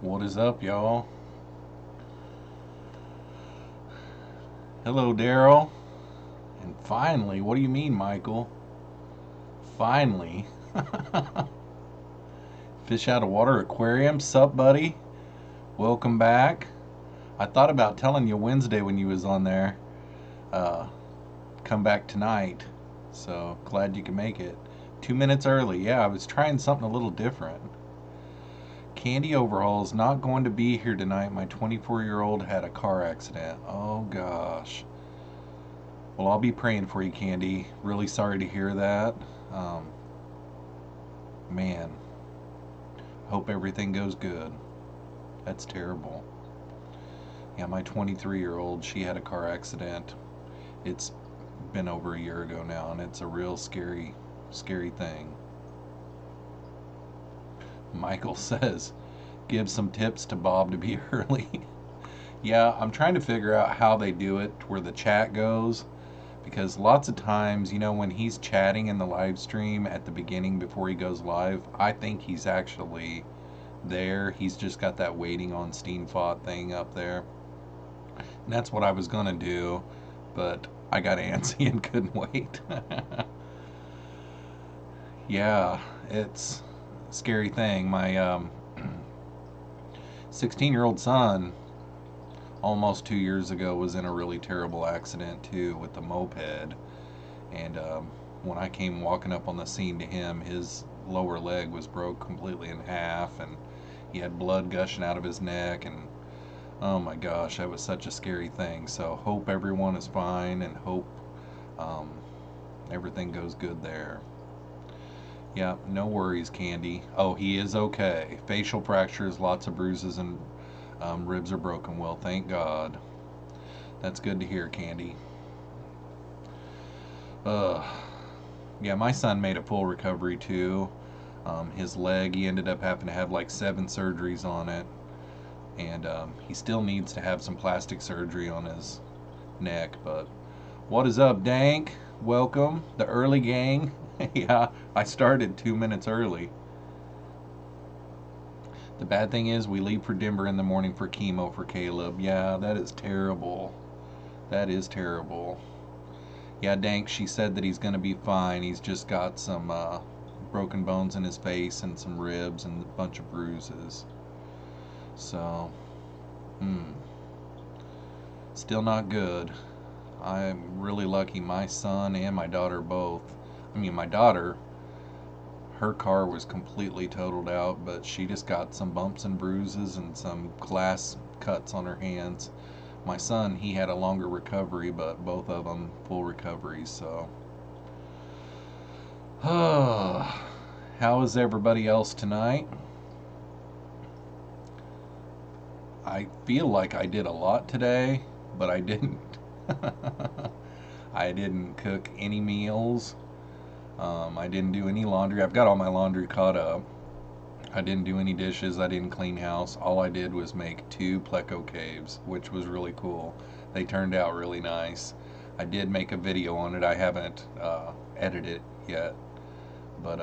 What is up, y'all? Hello, Daryl. And finally, what do you mean, Michael? Finally. Fish out of water aquarium. Sup, buddy? Welcome back. I thought about telling you Wednesday when you was on there. Uh, Come back tonight. So glad you can make it. 2 minutes early. Yeah, I was trying something a little different. Candy Overhaul's not going to be here tonight. My 24-year-old had a car accident. Oh gosh. Well, I'll be praying for you, Candy. Really sorry to hear that. Um, Man, hope everything goes good. That's terrible. Yeah, my 23-year-old, she had a car accident. It's been over a year ago now, and it's a real scary, scary thing. Michael says, give some tips to Bob to be early. Yeah, I'm trying to figure out how they do it where the chat goes. Because lots of times, when he's chatting in the live stream at the beginning before he goes live, I think he's actually there. He's just got that waiting on Steamfot thing up there. And that's what I was going to do, but I got antsy and couldn't wait. Yeah, it's a scary thing. My 16-year-old son, almost 2 years ago, was in a really terrible accident too with the moped. And when I came walking up on the scene to him, his lower leg was broke completely in half, and he had blood gushing out of his neck. And oh my gosh, that was such a scary thing. So hope everyone is fine, and hope um, everything goes good there. Yeah, no worries, Candy. Oh, he is okay. Facial fractures, lots of bruises, and ribs are broken. Well, thank God. That's good to hear, Candy. Uh, yeah, my son made a full recovery too. His leg, he ended up having to have like 7 surgeries on it, and he still needs to have some plastic surgery on his neck. But what is up, Dank? Welcome, the early gang. Yeah, I started 2 minutes early. The bad thing is we leave for Denver in the morning for chemo for Caleb. Yeah, that is terrible. That is terrible. Yeah, Dank, she said that he's going to be fine. He's just got some broken bones in his face and some ribs and a bunch of bruises. So, still not good. I'm really lucky my son and my daughter both. I mean, my daughter, her car was completely totaled out, but she just got some bumps and bruises and some glass cuts on her hands. My son, he had a longer recovery, but both of them full recoveries. So how is everybody else tonight? I feel like I did a lot today, but I didn't. I didn't cook any meals. I didn't do any laundry. I've got all my laundry caught up. I didn't do any dishes. I didn't clean house. All I did was make 2 pleco caves, which was really cool. They turned out really nice. I did make a video on it. I haven't edited it yet, but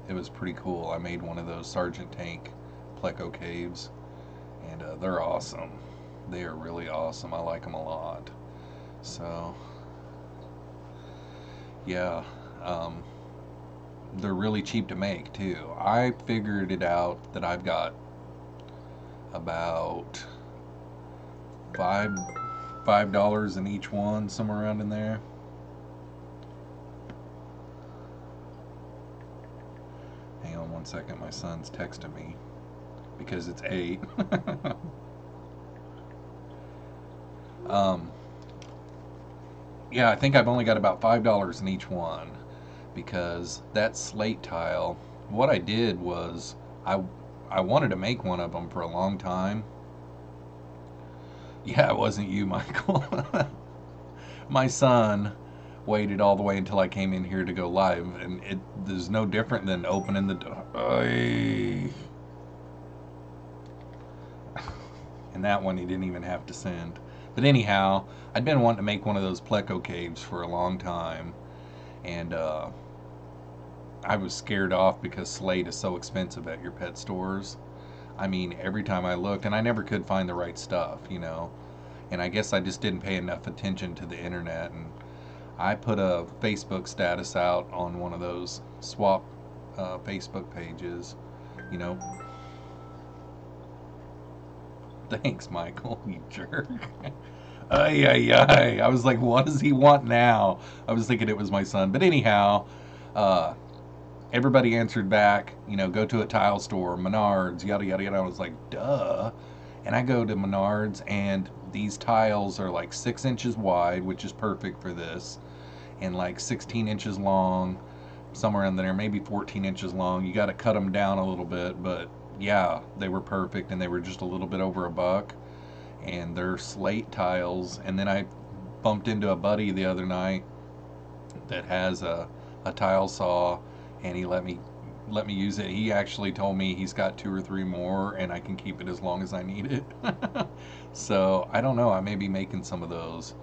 it was pretty cool. I made one of those Sergeant Tank pleco caves, and they're awesome. They are really awesome. I like them a lot. So, yeah. They're really cheap to make too. I figured it out that I've got about $5 in each one, somewhere around in there. Hang on 1 second, my son's texting me because it's 8. Yeah, I think I've only got about $5 in each one, because that slate tile, what I did was I wanted to make one of them for a long time. Yeah, it wasn't you, Michael. My son waited all the way until I came in here to go live, and there's no different than opening the door. And that one he didn't even have to send. But anyhow, I'd been wanting to make one of those pleco caves for a long time, and I was scared off because slate is so expensive at your pet stores. I mean, every time I looked, and I never could find the right stuff, and I guess I just didn't pay enough attention to the internet. And I put a Facebook status out on one of those swap Facebook pages, you know. Thanks, Michael, you jerk. Ay, ay, ay. I was like, what does he want now? I was thinking it was my son. But anyhow, uh, everybody answered back, go to a tile store, Menards, yada, yada, yada. I was like, duh. And I go to Menards, and these tiles are like 6 inches wide, which is perfect for this, and like 16 inches long, somewhere in there, maybe 14 inches long. You got to cut them down a little bit, but yeah, they were perfect, and they were just a little bit over $1, and they're slate tiles. And then I bumped into a buddy the other night that has a tile saw, and he let me use it. He actually told me he's got 2 or 3 more, and I can keep it as long as I need it. So I don't know, I may be making some of those.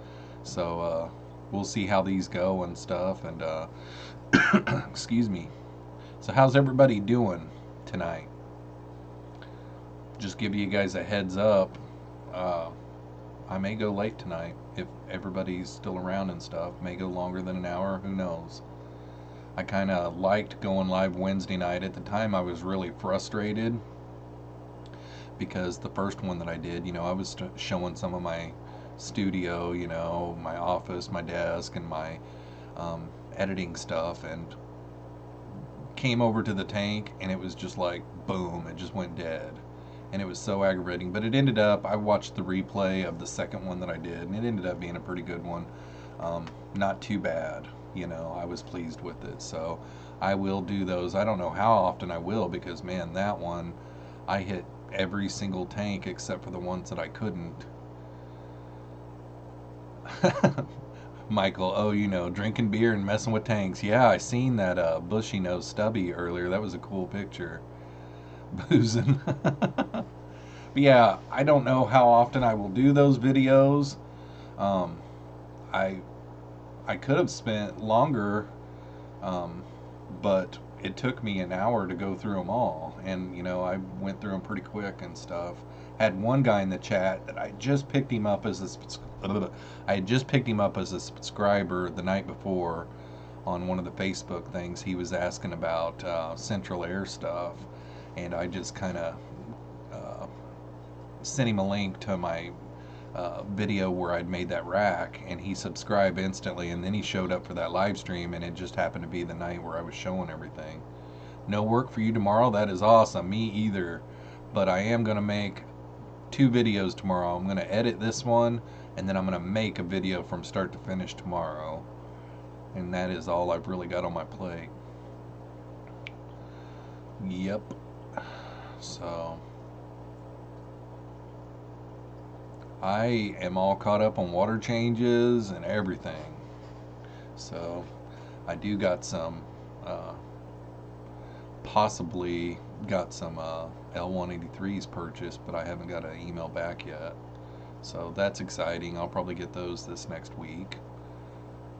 So we'll see how these go and stuff. And excuse me. So how's everybody doing tonight? Just give you guys a heads up. I may go late tonight if everybody's still around and stuff. May go longer than an hour. Who knows? I kind of liked going live Wednesday night. At the time, I was really frustrated because the first one that I did, I was showing some of my studio, my office, my desk, and my editing stuff, and came over to the tank, and it was just like, boom, it just went dead. And it was so aggravating. But it ended up, I watched the replay of the second one that I did, and it ended up being a pretty good one. Not too bad. I was pleased with it. So I will do those. I don't know how often I will, because man, that one, I hit every single tank except for the ones that I couldn't. Michael, oh, drinking beer and messing with tanks. Yeah, I seen that bushy nose stubby earlier. That was a cool picture. Boozing. But yeah, I don't know how often I will do those videos. Um, I could have spent longer, but it took me an hour to go through them all, and I went through them pretty quick and stuff. Had one guy in the chat that I just picked him up as I had just picked him up as a subscriber the night before on one of the Facebook things. He was asking about central air stuff, and I just kind of sent him a link to my video where I'd made that rack, and he subscribed instantly, and then he showed up for that live stream, and it just happened to be the night where I was showing everything. No work for you tomorrow? That is awesome. Me either. But I am going to make 2 videos tomorrow. I'm going to edit this one, and then I'm going to make a video from start to finish tomorrow. And that is all I've really got on my plate. Yep. So I am all caught up on water changes and everything. So I do got some, possibly got some L183s purchased, but I haven't got an email back yet. So that's exciting. I'll probably get those this next week.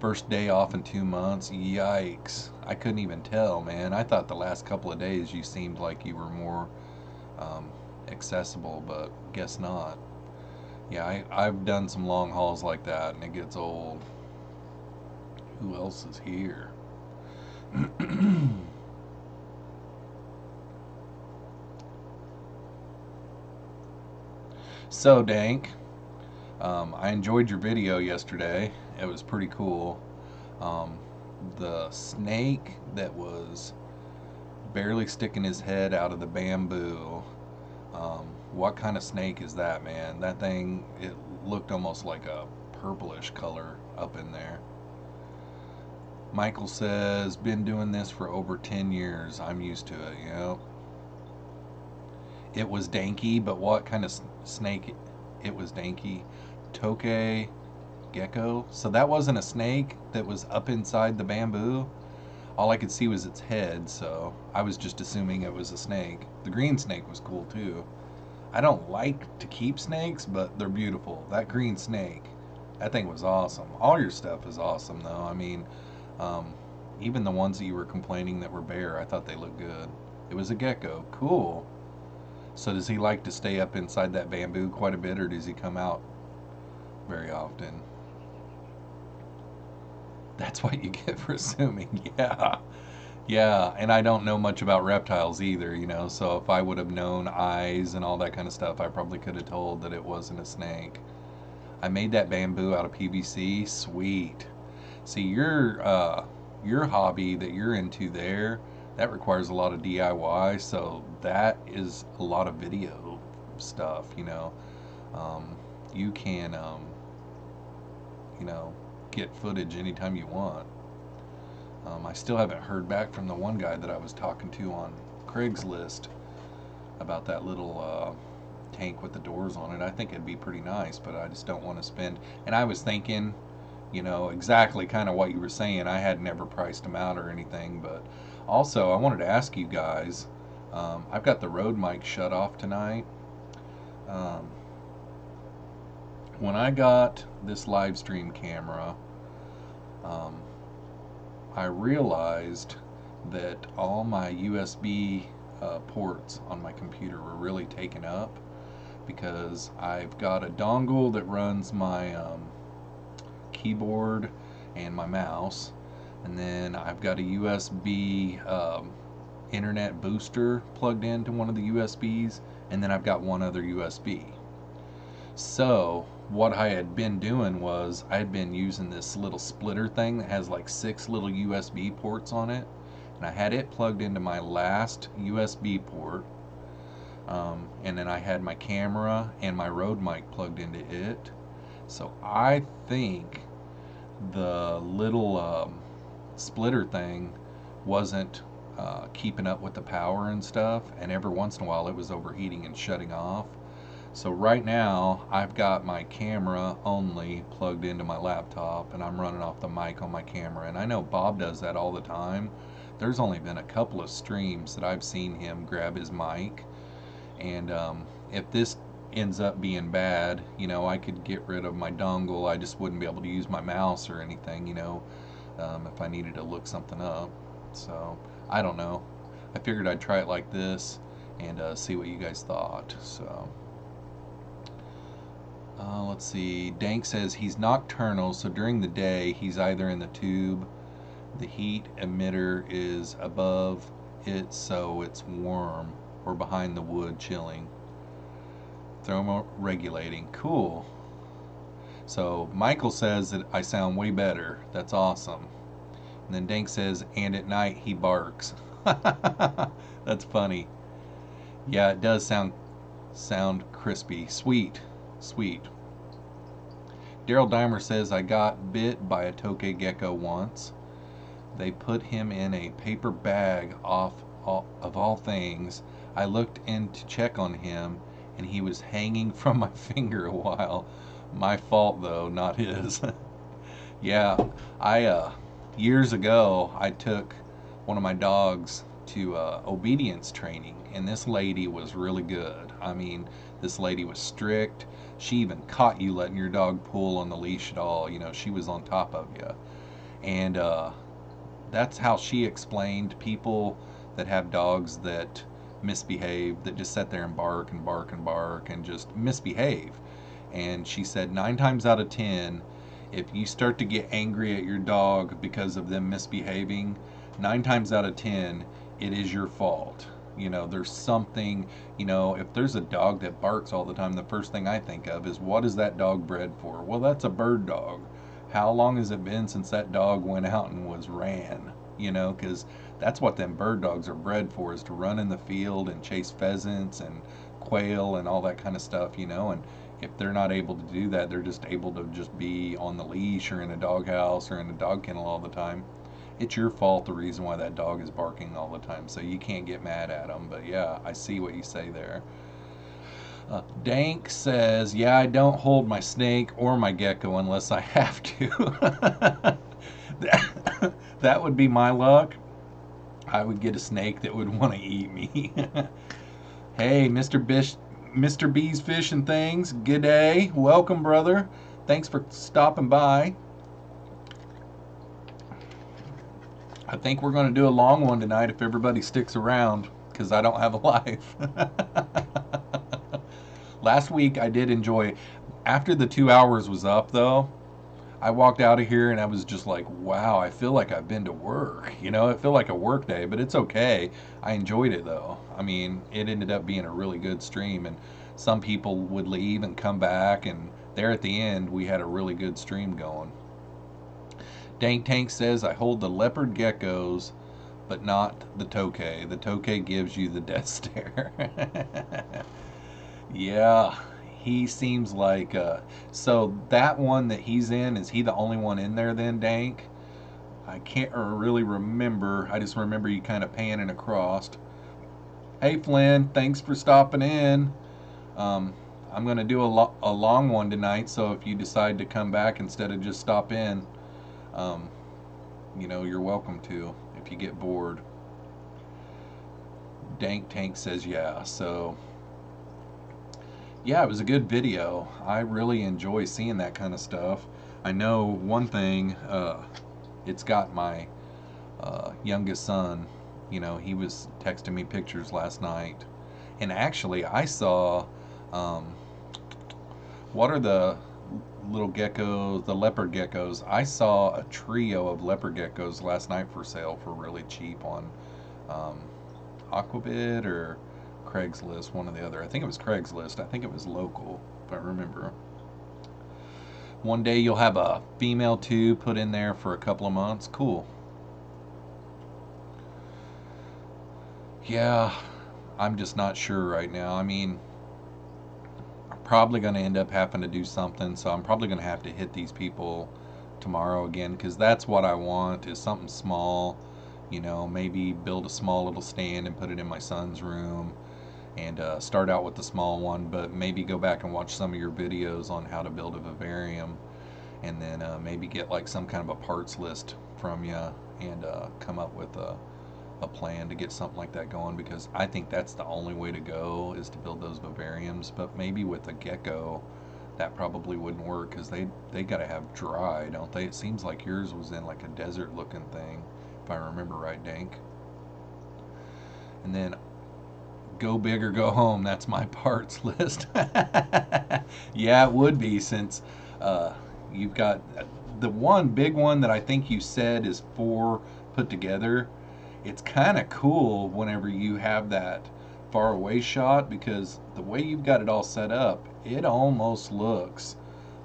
First day off in 2 months. Yikes. I couldn't even tell, man. I thought the last couple of days you seemed like you were more accessible, but guess not. Yeah, I've done some long hauls like that, and it gets old. Who else is here? So, Dank, I enjoyed your video yesterday. It was pretty cool. The snake that was barely sticking his head out of the bamboo. What kind of snake is that, man? That thing, it looked almost like a purplish color up in there. Michael says, been doing this for over 10 years. I'm used to it, It was danky, but what kind of snake it was danky? Toke gecko? So that wasn't a snake that was up inside the bamboo? All I could see was its head, so I was just assuming it was a snake. The green snake was cool too. I don't like to keep snakes, but they're beautiful. That green snake, that thing was awesome. All your stuff is awesome though. I mean, even the ones that you were complaining that were bare, I thought they looked good. It was a gecko. Cool. So does he like to stay up inside that bamboo quite a bit, or does he come out very often? That's what you get for assuming. Yeah. Yeah, and I don't know much about reptiles either, you know, so if I would have known eyes and all that kind of stuff, I probably could have told that it wasn't a snake. I made that bamboo out of PVC. Sweet. See, your hobby that you're into there, that requires a lot of DIY, so that is a lot of video stuff, you know. You can, you know, get footage anytime you want. I still haven't heard back from the one guy that I was talking to on Craigslist about that little tank with the doors on it. I think it'd be pretty nice, but I just don't want to spend. And I was thinking, you know, exactly kind of what you were saying. I had never priced them out or anything, but also I wanted to ask you guys. I've got the Rode mic shut off tonight. Um, when I got this Livestream camera, um, I realized that all my USB ports on my computer were really taken up because I've got a dongle that runs my keyboard and my mouse, and then I've got a USB internet booster plugged into one of the USBs, and then I've got one other USB. So what I had been doing was I had been using this little splitter thing that has like 6 little USB ports on it, and I had it plugged into my last USB port, and then I had my camera and my Rode mic plugged into it. So I think the little splitter thing wasn't keeping up with the power and stuff, and every once in a while it was overheating and shutting off. So right now I've got my camera only plugged into my laptop, and I'm running off the mic on my camera, and I know Bob does that all the time. There's only been a couple of streams that I've seen him grab his mic, and if this ends up being bad, you know, I could get rid of my dongle. I just wouldn't be able to use my mouse or anything, you know, if I needed to look something up. So I don't know. I figured I'd try it like this and see what you guys thought. So let's see. Dank says he's nocturnal, so during the day he's either in the tube, the heat emitter is above it so it's warm, or behind the wood chilling. Thermoregulating. Cool. So Michael says that I sound way better. That's awesome. And then Dank says, and at night he barks. That's funny. Yeah, it does sound crispy. Sweet. Sweet. Daryl Dimer says, I got bit by a tokay gecko once. They put him in a paper bag of all things. I looked in to check on him, and he was hanging from my finger a while. My fault though, not his. Yeah, I years ago I took one of my dogs to obedience training, and this lady was really good. I mean, this lady was strict. She even caught you letting your dog pull on the leash at all. You know, she was on top of you. And that's how she explained people that have dogs that misbehave, that just sit there and bark and bark and bark and just misbehave. And she said 9 times out of 10, if you start to get angry at your dog because of them misbehaving, 9 times out of 10, it is your fault. You know, there's something, you know, if there's a dog that barks all the time, the first thing I think of is, what is that dog bred for? Well, that's a bird dog. How long has it been since that dog went out and was ran? You know, because that's what them bird dogs are bred for, is to run in the field and chase pheasants and quail and all that kind of stuff, you know. And if they're not able to do that, they're just able to just be on the leash or in a doghouse or in a dog kennel all the time. It's your fault, the reason why that dog is barking all the time, so you can't get mad at them. But yeah, I see what you say there. Dank says, yeah, I don't hold my snake or my gecko unless I have to. That would be my luck. I would get a snake that would want to eat me. Hey, Mr. B's Fish and Things, good day. Welcome, brother. Thanks for stopping by. I think we're going to do a long one tonight if everybody sticks around, because I don't have a life. Last week I did enjoy. After the 2 hours was up, though, I walked out of here and I was just like, wow, I feel like I've been to work. You know, it felt like a work day, but it's okay. I enjoyed it though. I mean, it ended up being a really good stream, and some people would leave and come back, and there at the end, we had a really good stream going. Dank Tank says, I hold the leopard geckos, but not the tokay. The tokay gives you the death stare. Yeah, he seems like so that one that he's in, is he the only one in there then, Dank? I can't really remember. I just remember you kind of panning across. Hey Flynn, thanks for stopping in. Um, I'm gonna do a long one tonight, so if you decide to come back instead of just stop in, um, you know, you're welcome to if you get bored. Dank Tank says yeah, so yeah, it was a good video. I really enjoy seeing that kind of stuff. I know one thing, it's got my youngest son, you know, he was texting me pictures last night. And actually, I saw, um, what are the little geckos, the leopard geckos? I saw a trio of leopard geckos last night for sale for really cheap on um, Aquabid or Craigslist, one or the other. I think it was Craigslist. I think it was local, if I remember. One day you'll have a female too put in there for a couple of months. Cool. Yeah, I'm just not sure right now. I mean, I'm probably going to end up having to do something, so I'm probably going to have to hit these people tomorrow again, because that's what I want, is something small. You know, maybe build a small little stand and put it in my son's room, and start out with the small one, but maybe go back and watch some of your videos on how to build a vivarium, and then maybe get like some kind of a parts list from you, and come up with a plan to get something like that going, because I think that's the only way to go, is to build those vivariums. But maybe with a gecko that probably wouldn't work, because they got to have dry, don't they? It seems like yours was in like a desert looking thing, if I remember right, Dank. And then go big or go home, that's my parts list. Yeah, it would be, since you've got the one big one that I think you said is 4 put together. It's kind of cool whenever you have that far away shot, because the way you've got it all set up, it almost looks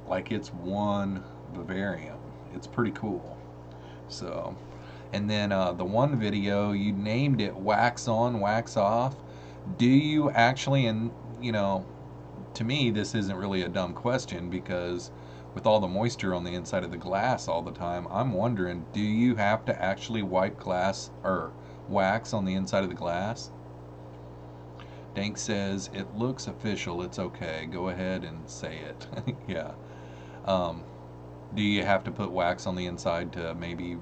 like it's one vivarium. It's pretty cool. So, and then the one video, you named it wax on, wax off. Do you actually, and you know, to me, this isn't really a dumb question, because with all the moisture on the inside of the glass all the time, I'm wondering, do you have to actually wipe glass or wax on the inside of the glass? Dank says, it looks official, it's okay. Go ahead and say it. Yeah. Um, do you have to put wax on the inside to maybe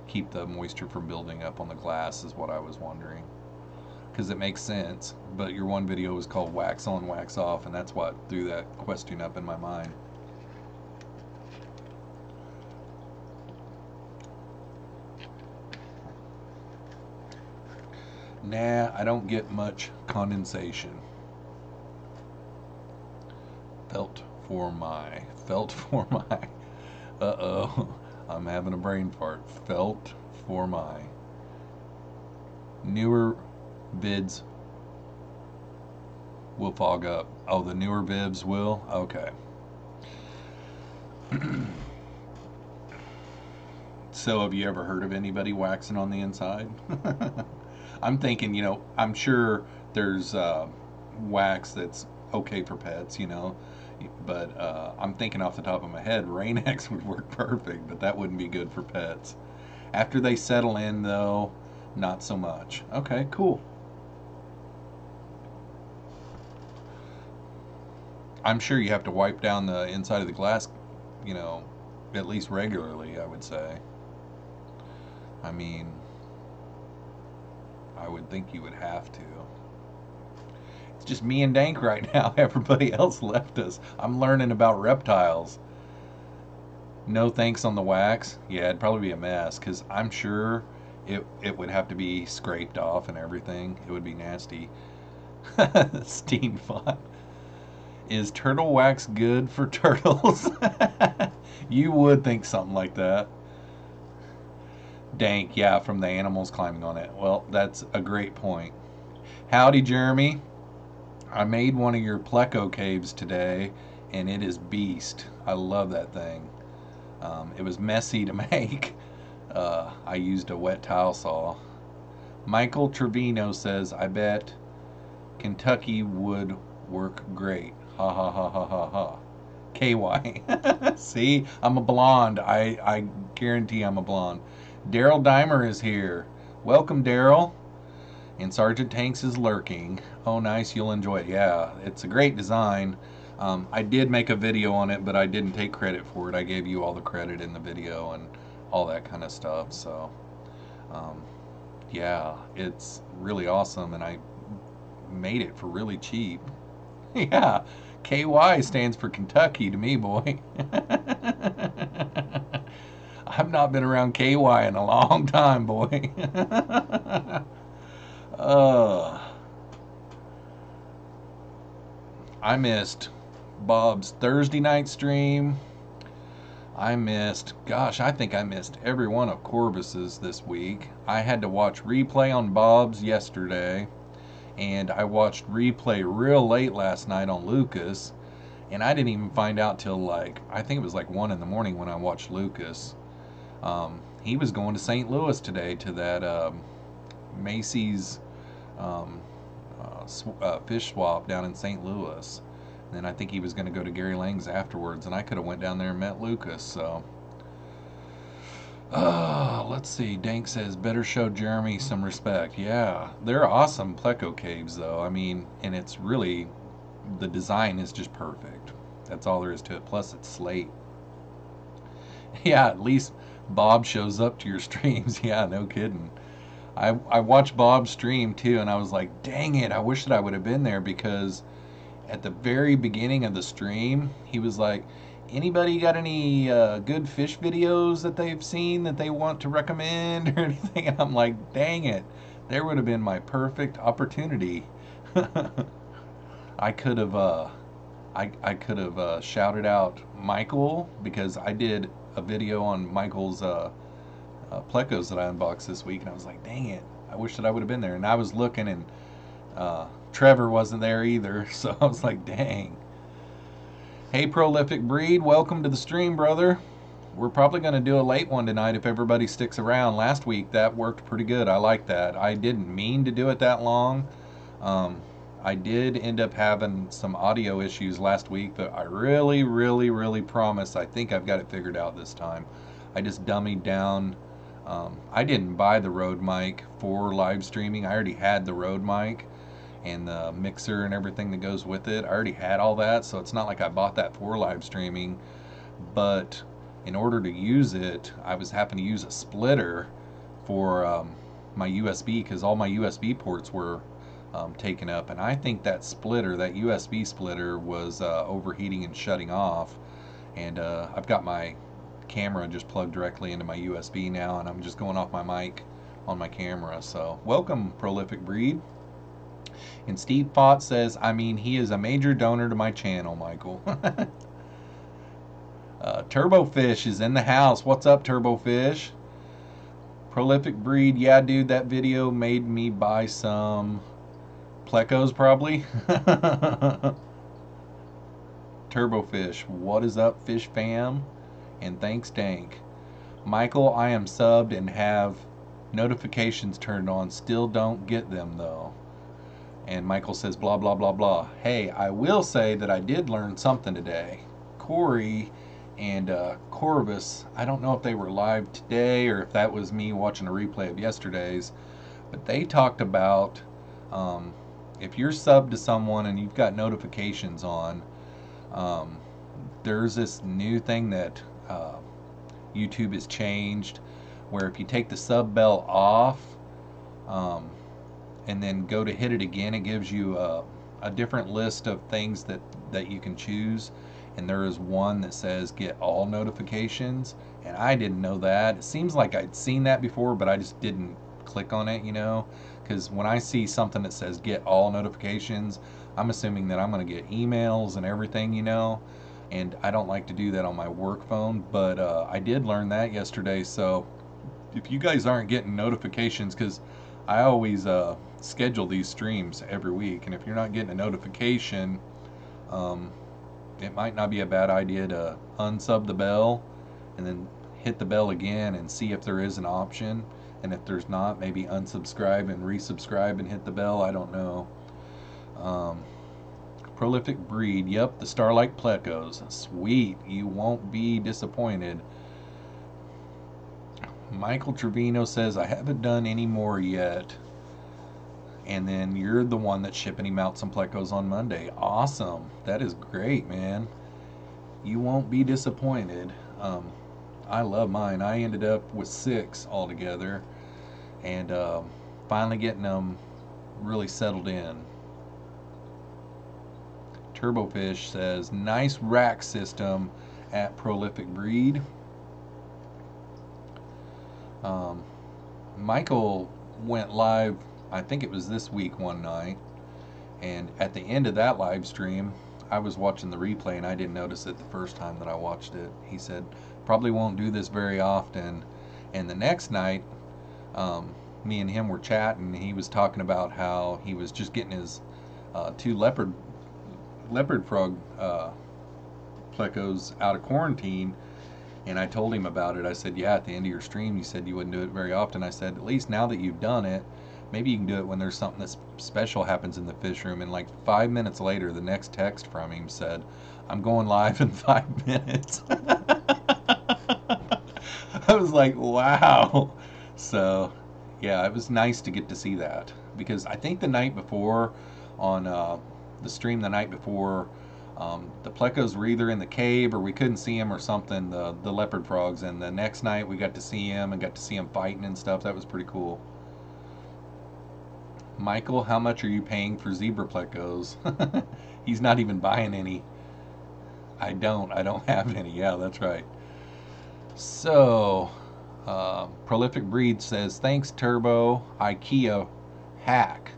keep the moisture from building up on the glass, is what I was wondering. Because it makes sense, but your one video was called wax on, wax off, and that's what threw that question up in my mind. Nah, I don't get much condensation. Felt for my, uh-oh, I'm having a brain fart. Felt for my newer vids will fog up. Oh, the newer vids will? Okay. So have you ever heard of anybody waxing on the inside? I'm thinking, you know, I'm sure there's wax that's okay for pets, you know, but I'm thinking off the top of my head, Rain-X would work perfect, but that wouldn't be good for pets. After they settle in, though, not so much. Okay, cool. I'm sure you have to wipe down the inside of the glass, you know, at least regularly, I would say. I mean, I would think you would have to. It's just me and Dank right now. Everybody else left us. I'm learning about reptiles. No thanks on the wax. Yeah, it'd probably be a mess, because I'm sure it would have to be scraped off and everything. It would be nasty. Steam fun. Is turtle wax good for turtles? You would think something like that. Dank, yeah, from the animals climbing on it. Well, that's a great point. Howdy, Jeremy. I made one of your pleco caves today, and it is beast. I love that thing. It was messy to make. I used a wet tile saw. Michael Trevino says, I bet Kentucky would work great. Ha ha ha ha ha ha. KY. See, I'm a blonde. I guarantee I'm a blonde. Daryl Dimer is here. Welcome, Daryl. And Sergeant Tanks is lurking. Oh, nice. You'll enjoy it. Yeah, it's a great design. I did make a video on it, but I didn't take credit for it. I gave you all the credit in the video and all that kind of stuff. So, yeah, it's really awesome, and I made it for really cheap. Yeah, KY stands for Kentucky to me, boy. I've not been around KY in a long time, boy. I missed Bob's Thursday night stream. I think I missed every one of Corbus's this week. I had to watch replay on Bob's yesterday, and I watched replay real late last night on Lucas, and I didn't even find out till I think it was 1 in the morning when I watched Lucas. He was going to St. Louis today to that Macy's fish swap down in St. Louis. And then I think he was going to go to Gary Lang's afterwards, and I could have went down there and met Lucas. So, let's see. Dank says, better show Jeremy some respect. Yeah, they're awesome pleco caves, though. I mean, and it's really, the design is just perfect. That's all there is to it. Plus, it's slate. Yeah, at least Bob shows up to your streams. Yeah, no kidding. I watched Bob's stream too, and I was like, dang it, I wish that I would have been there, because at the very beginning of the stream, he was like, anybody got any good fish videos that they've seen that they want to recommend or anything? And I'm like, dang it, there would have been my perfect opportunity. I could have shouted out Michael, because I did a video on Michael's plecos that I unboxed this week, and I was like, dang it, I wish that I would have been there. And I was looking, and Trevor wasn't there either, so I was like, dang. Hey, Prolific Breed, welcome to the stream, brother. We're probably going to do a late one tonight if everybody sticks around. Last week that worked pretty good. I like that. I didn't mean to do it that long. I did end up having some audio issues last week, but I really promise I think I've got it figured out this time. I just dummied down. I didn't buy the Rode mic for live streaming. I already had the Rode mic and the mixer and everything that goes with it. I already had all that, so it's not like I bought that for live streaming. But in order to use it, I was having to use a splitter for my USB, because all my USB ports were taken up, and I think that splitter, that USB splitter, was overheating and shutting off. And I've got my camera just plugged directly into my USB now, and I'm just going off my mic on my camera. So welcome, Prolific Breed. And Steve Fott says, I mean, he is a major donor to my channel, Michael. Turbofish is in the house. What's up, Turbofish? Prolific Breed, yeah, dude, that video made me buy some plecos, probably. Turbofish, what is up, Fish Fam? And thanks, Dank. Michael, I am subbed and have notifications turned on. Still don't get them, though. And Michael says, blah, blah, blah, blah. Hey, I will say that I did learn something today. Corey and Corbus, I don't know if they were live today or if that was me watching a replay of yesterday's, but they talked about if you're subbed to someone and you've got notifications on, there's this new thing that YouTube has changed, where if you take the sub bell off and then go to hit it again, it gives you a different list of things that you can choose, and there is one that says get all notifications, and I didn't know that. It seems like I'd seen that before, but I just didn't click on it, you know. because when I see something that says get all notifications, I'm assuming that I'm going to get emails and everything, you know, and I don't like to do that on my work phone, but I did learn that yesterday. So if you guys aren't getting notifications, because I always schedule these streams every week, and if you're not getting a notification, um, it might not be a bad idea to unsub the bell and then hit the bell again and see if there is an option. And if there's not, maybe unsubscribe and resubscribe and hit the bell. I don't know. Um, Prolific breed. Yep, the Starlight Plecos. Sweet. You won't be disappointed. Michael Trevino says, I haven't done any more yet. And then you're the one that's shipping him out some Plecos on Monday. Awesome. That is great, man. You won't be disappointed. I love mine. I ended up with 6 altogether. And finally getting them really settled in. Turbofish says, nice rack system at Prolific Breed. Michael went live, I think it was this week one night, and at the end of that live stream, I was watching the replay and I didn't notice it the first time that I watched it. He said, probably won't do this very often. And the next night, me and him were chatting. He was talking about how he was just getting his 2 leopard frog plecos out of quarantine. And I told him about it. I said, yeah, at the end of your stream, you said you wouldn't do it very often. I said, at least now that you've done it, maybe you can do it when there's something that's special happens in the fish room. And like 5 minutes later, the next text from him said, I'm going live in 5 minutes. I was like, wow. So, yeah, it was nice to get to see that. Because I think the night before, on the stream the night before, the plecos were either in the cave or we couldn't see them or something, the leopard frogs. And the next night we got to see them and got to see them fighting and stuff. That was pretty cool. Michael, how much are you paying for zebra plecos? He's not even buying any. I don't have any. Yeah, that's right. So, Prolific Breed says, thanks Turbo, IKEA hack.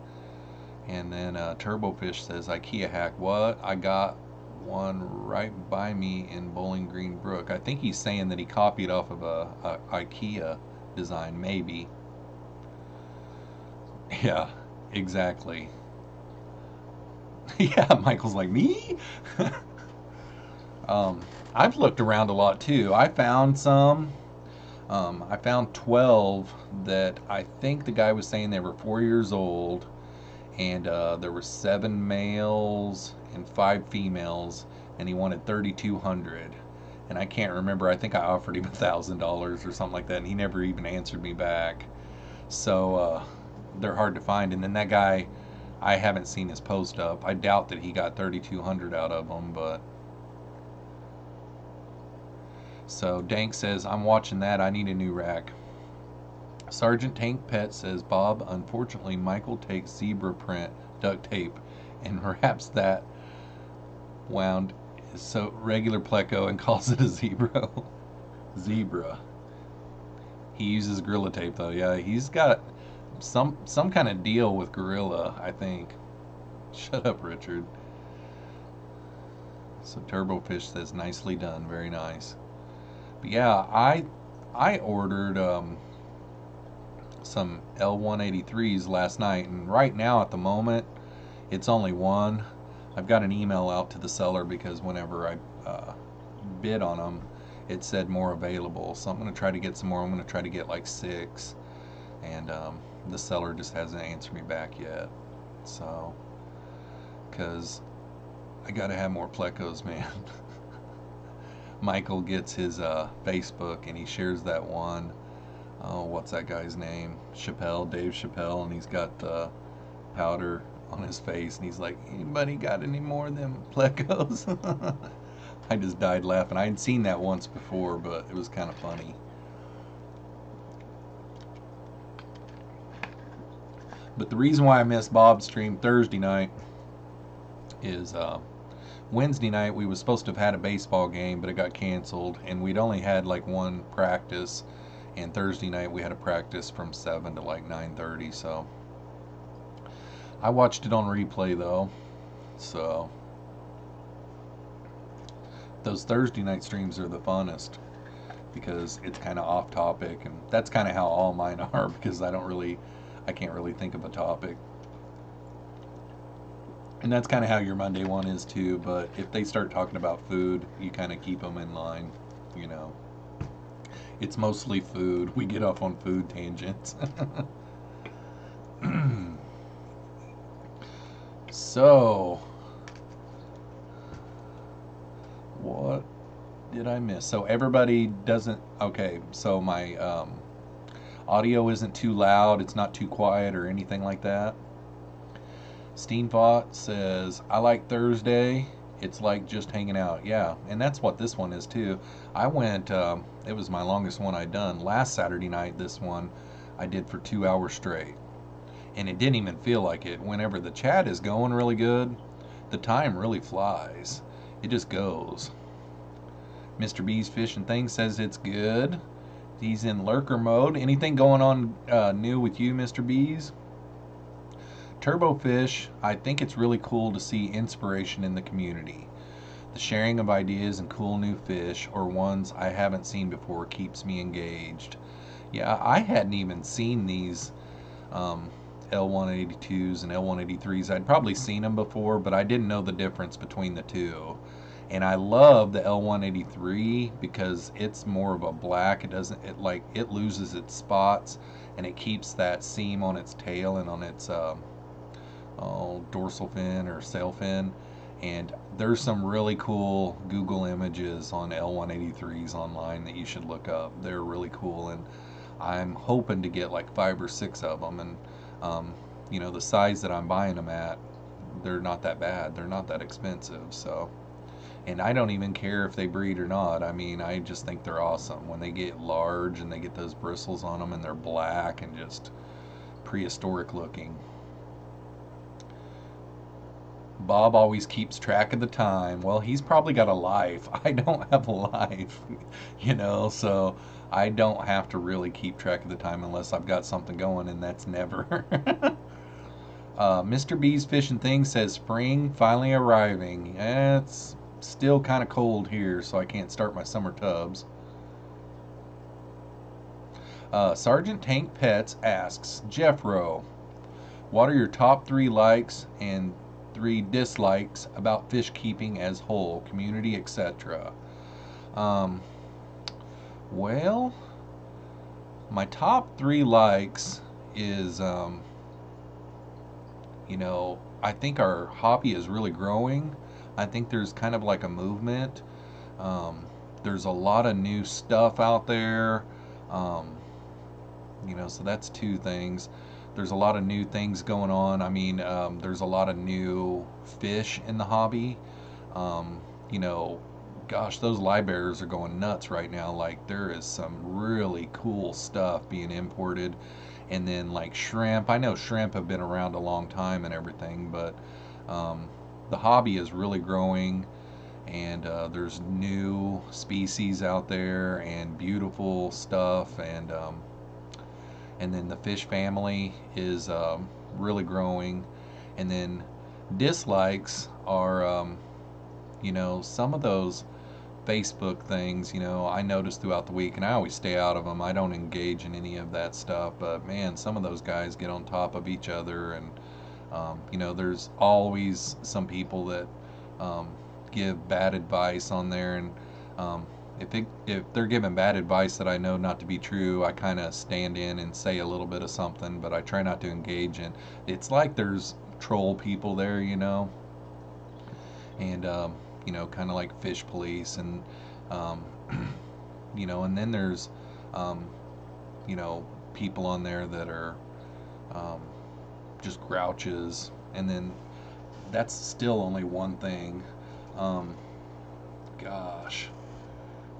And then Turbofish says, IKEA hack. What? I got one right by me in Bowling Green Brook. I think he's saying that he copied off of a IKEA design, maybe. Yeah, exactly. Yeah, Michael's like, me? I've looked around a lot too. I found some. I found 12 that I think the guy was saying they were 4 years old. And there were 7 males and 5 females, and he wanted 3,200. And I can't remember. I think I offered him $1,000 or something like that, and he never even answered me back. So they're hard to find. And then that guy, I haven't seen his post up. I doubt that he got 3,200 out of them, but. So Dank says, I'm watching that. I need a new rack. Sergeant Tank Pet says, Bob, unfortunately, Michael takes zebra print duct tape and wraps that wound so regular pleco and calls it a zebra. Zebra. He uses Gorilla Tape, though. Yeah, he's got some kind of deal with Gorilla, I think. Shut up, Richard. So Turbofish says, nicely done. Very nice. But yeah, I ordered some L183s last night, and right now at the moment it's only one. I've got an email out to the seller because whenever I bid on them it said more available, so I'm going to try to get some more. I'm going to try to get like 6, and the seller just hasn't answered me back yet, so because I got to have more plecos, man. Michael gets his Facebook and he shares that one. Oh, what's that guy's name? Chappelle, Dave Chappelle, and he's got powder on his face, and he's like, anybody got any more of them plecos? I just died laughing. I had seen that once before, but it was kind of funny. But the reason why I missed Bob's stream Thursday night is Wednesday night we was supposed to have had a baseball game, but it got canceled, and we'd only had like one practice. And Thursday night we had a practice from 7 to like 9:30, so I watched it on replay though, so those Thursday night streams are the funnest because it's kind of off topic, and that's kind of how all mine are because I can't really think of a topic. And that's kind of how your Monday one is too, but if they start talking about food, you kind of keep them in line, you know. It's mostly food. We get off on food tangents. So, what did I miss? So everybody doesn't. Okay, so my audio isn't too loud. It's not too quiet or anything like that. Steenfot says, I like Thursday. It's like just hanging out. Yeah, and that's what this one is too. I went, it was my longest one I'd done. Last Saturday night, this one I did for 2 hours straight. And it didn't even feel like it. Whenever the chat is going really good, the time really flies. It just goes. Mr. B's Fish and Things says it's good. He's in lurker mode. Anything going on new with you, Mr. B's? Turbofish, I think it's really cool to see inspiration in the community. The sharing of ideas and cool new fish, or ones I haven't seen before, keeps me engaged. Yeah, I hadn't even seen these L182s and L183s. I'd probably seen them before, but I didn't know the difference between the two. And I love the L183 because it's more of a black. It loses its spots, and it keeps that seam on its tail and on its dorsal fin or sail fin. And there's some really cool Google images on L183s online that you should look up. They're really cool, and I'm hoping to get like 5 or 6 of them. And the size that I'm buying them at, they're not that bad. They're not that expensive. So, and I don't even care if they breed or not. I mean, I just think they're awesome when they get large and they get those bristles on them and they're black and just prehistoric looking. Bob always keeps track of the time. Well, he's probably got a life. I don't have a life, so I don't have to really keep track of the time unless I've got something going, and that's never. Mr. B's Fish and Things says spring finally arriving. It's still kind of cold here, so I can't start my summer tubs. Sergeant Tank Pets asks, Jeffro, what are your top 3 likes and 3 dislikes about fish keeping as whole, community, etc.? Well, my top 3 likes is, I think our hobby is really growing. I think there's kind of like a movement. There's a lot of new stuff out there. So that's 2 things. There's a lot of new things going on. I mean, there's a lot of new fish in the hobby. Gosh, those livebearers are going nuts right now. Like, there is some really cool stuff being imported. And then, like, shrimp. I know shrimp have been around a long time and everything, but the hobby is really growing. And there's new species out there and beautiful stuff. And then the fish family is really growing. And then dislikes are, some of those Facebook things, I notice throughout the week, and I always stay out of them. I don't engage in any of that stuff. But man, some of those guys get on top of each other, and there's always some people that give bad advice on there, and if they're giving bad advice that I know not to be true, I kind of stand in and say a little bit of something, but I try not to engage in. It's like there's troll people there, and kind of like fish police, and and then there's people on there that are just grouches, and then that's still only one thing. Gosh,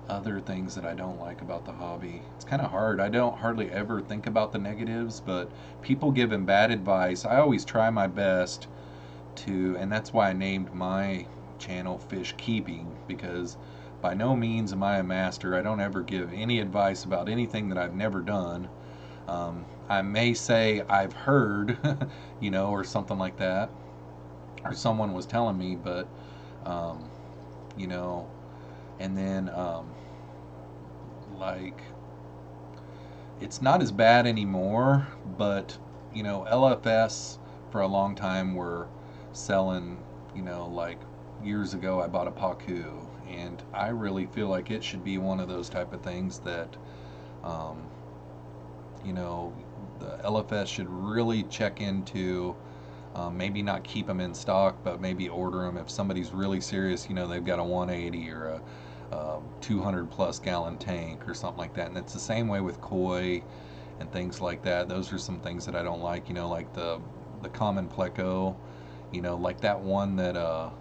other things that I don't like about the hobby. It's kind of hard. I don't hardly ever think about the negatives, but people giving bad advice, I always try my best to, and that's why I named my channel Fish Keeping, because by no means am I a master. I don't ever give any advice about anything that I've never done. I may say I've heard, or something like that, or someone was telling me, but, um, you know, and then, like, it's not as bad anymore, but, LFS for a long time were selling, like years ago I bought a Pacu, and I really feel like it should be one of those type of things that, um, you know, the LFS should really check into. Maybe not keep them in stock, but maybe order them if somebody's really serious. They've got a 180 or a 200 plus gallon tank or something like that. And it's the same way with koi and things like that. Those are some things that I don't like. Like the common pleco. Like that one that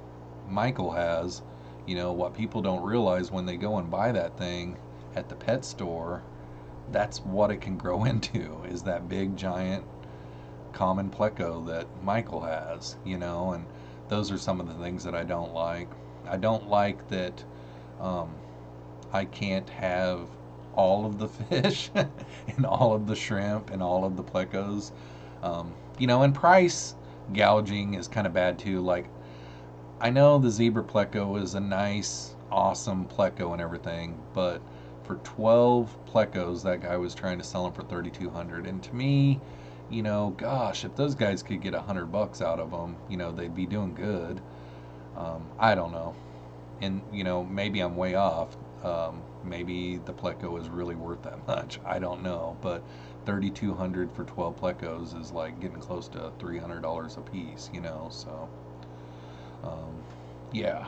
Michael has. What people don't realize when they go and buy that thing at the pet store, that's what it can grow into, is that big giant common pleco that Michael has, and those are some of the things that I don't like. I don't like that I can't have all of the fish and all of the shrimp and all of the plecos. And price gouging is kind of bad too. Like, I know the zebra pleco is a nice, awesome pleco and everything, but for 12 plecos, that guy was trying to sell them for 3,200, and to me, gosh, if those guys could get $100 out of them, they'd be doing good. I don't know, and maybe I'm way off. Maybe the pleco is really worth that much. I don't know, but 3,200 for 12 plecos is like getting close to $300 a piece. So yeah,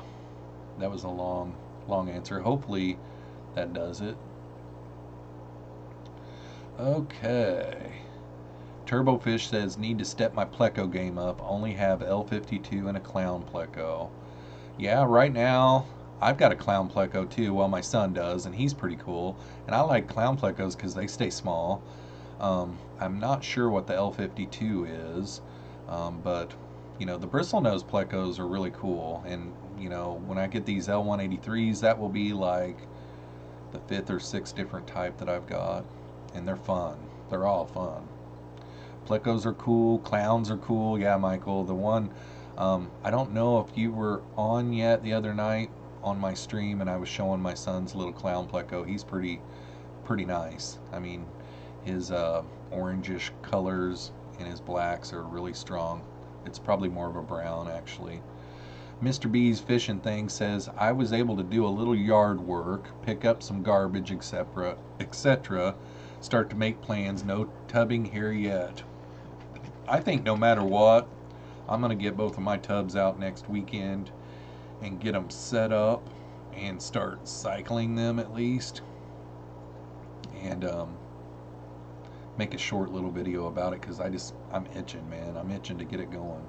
that was a long, long answer. Hopefully that does it. Okay. Turbofish says, need to step my pleco game up. Only have L52 and a clown pleco. Yeah, right now I've got a clown pleco too. Well, my son does, and he's pretty cool. And I like clown plecos because they stay small. I'm not sure what the L52 is, but the bristlenose plecos are really cool. And when I get these L183s, that will be like the 5th or 6th different type that I've got, and they're fun. They're all fun. Plecos are cool. Clowns are cool. Yeah, Michael. The one, I don't know if you were on yet the other night on my stream, and I was showing my son's little clown pleco. He's pretty nice. I mean, his orangish colors and his blacks are really strong. It's probably more of a brown, actually. Mr. B's fishing thing says, I was able to do a little yard work, pick up some garbage, etc. Start to make plans. No tubbing here yet. I think no matter what, I'm going to get both of my tubs out next weekend and get them set up and start cycling them at least. And make a short little video about it because I'm itching, man. I'm itching to get it going.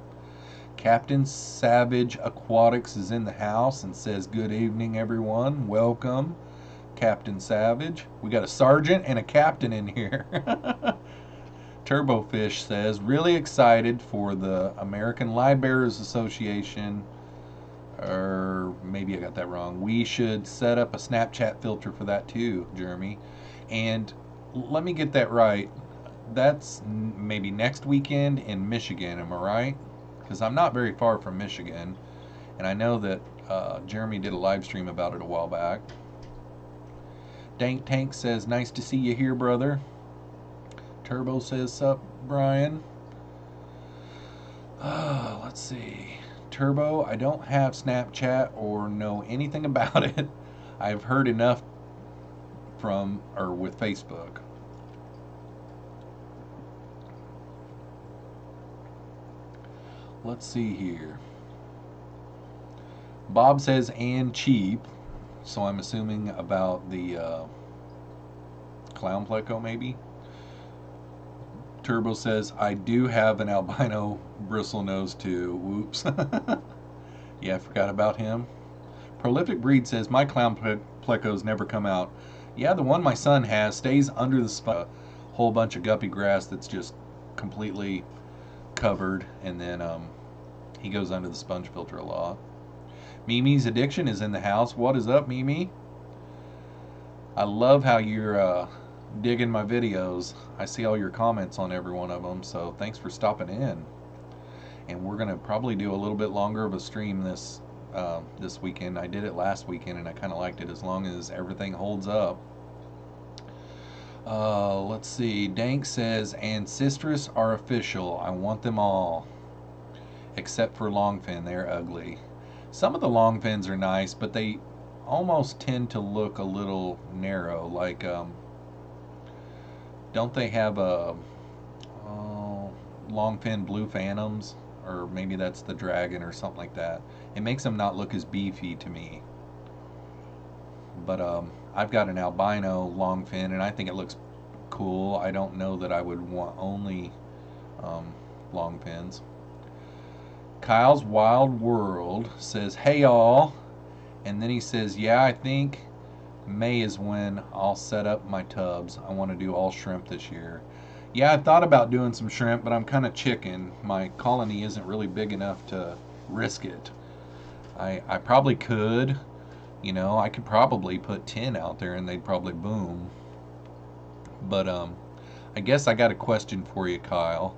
Captain Savage Aquatics is in the house and says, good evening, everyone. Welcome, Captain Savage. We got a sergeant and a captain in here. Turbofish says, really excited for the American Livebearers Association, or maybe I got that wrong. We should set up a Snapchat filter for that too, Jeremy. And let me get that right. That's maybe next weekend in Michigan, am I right? Because I'm not very far from Michigan, and I know that Jeremy did a live stream about it a while back. Dank Tank says, nice to see you here, brother. Turbo says, sup, Brian. Let's see. Turbo, I don't have Snapchat or know anything about it. I've heard enough with Facebook. Let's see here. Bob says, and cheap. So I'm assuming about the clown pleco, maybe. Turbo says, I do have an albino bristlenose too. Whoops. Yeah, I forgot about him. Prolific Breed says, my clown plecos never come out. Yeah, the one my son has stays under the sponge. A whole bunch of guppy grass that's just completely covered, and then he goes under the sponge filter a lot. Mimi's Addiction is in the house. What is up, Mimi? I love how you're digging my videos. I see all your comments on every one of them, so thanks for stopping in. And we're gonna probably do a little bit longer of a stream this weekend. I did it last weekend, and I kind of liked it as long as everything holds up. Let's see. Dank says, and Sistrus are official. I want them all, except for longfin. They're ugly. Some of the longfins are nice, but they almost tend to look a little narrow. Like, don't they have a longfin blue phantoms? Or maybe that's the dragon or something like that. It makes them not look as beefy to me. But I've got an albino longfin, and I think it looks cool. I don't know that I would want only longfins. Kyle's Wild World says, hey all. And then he says, yeah, I think May is when I'll set up my tubs. I want to do all shrimp this year. Yeah, I thought about doing some shrimp, but I'm kind of chicken. My colony isn't really big enough to risk it. I probably could. You know, I could probably put 10 out there and they'd probably boom. But I guess I got a question for you, Kyle.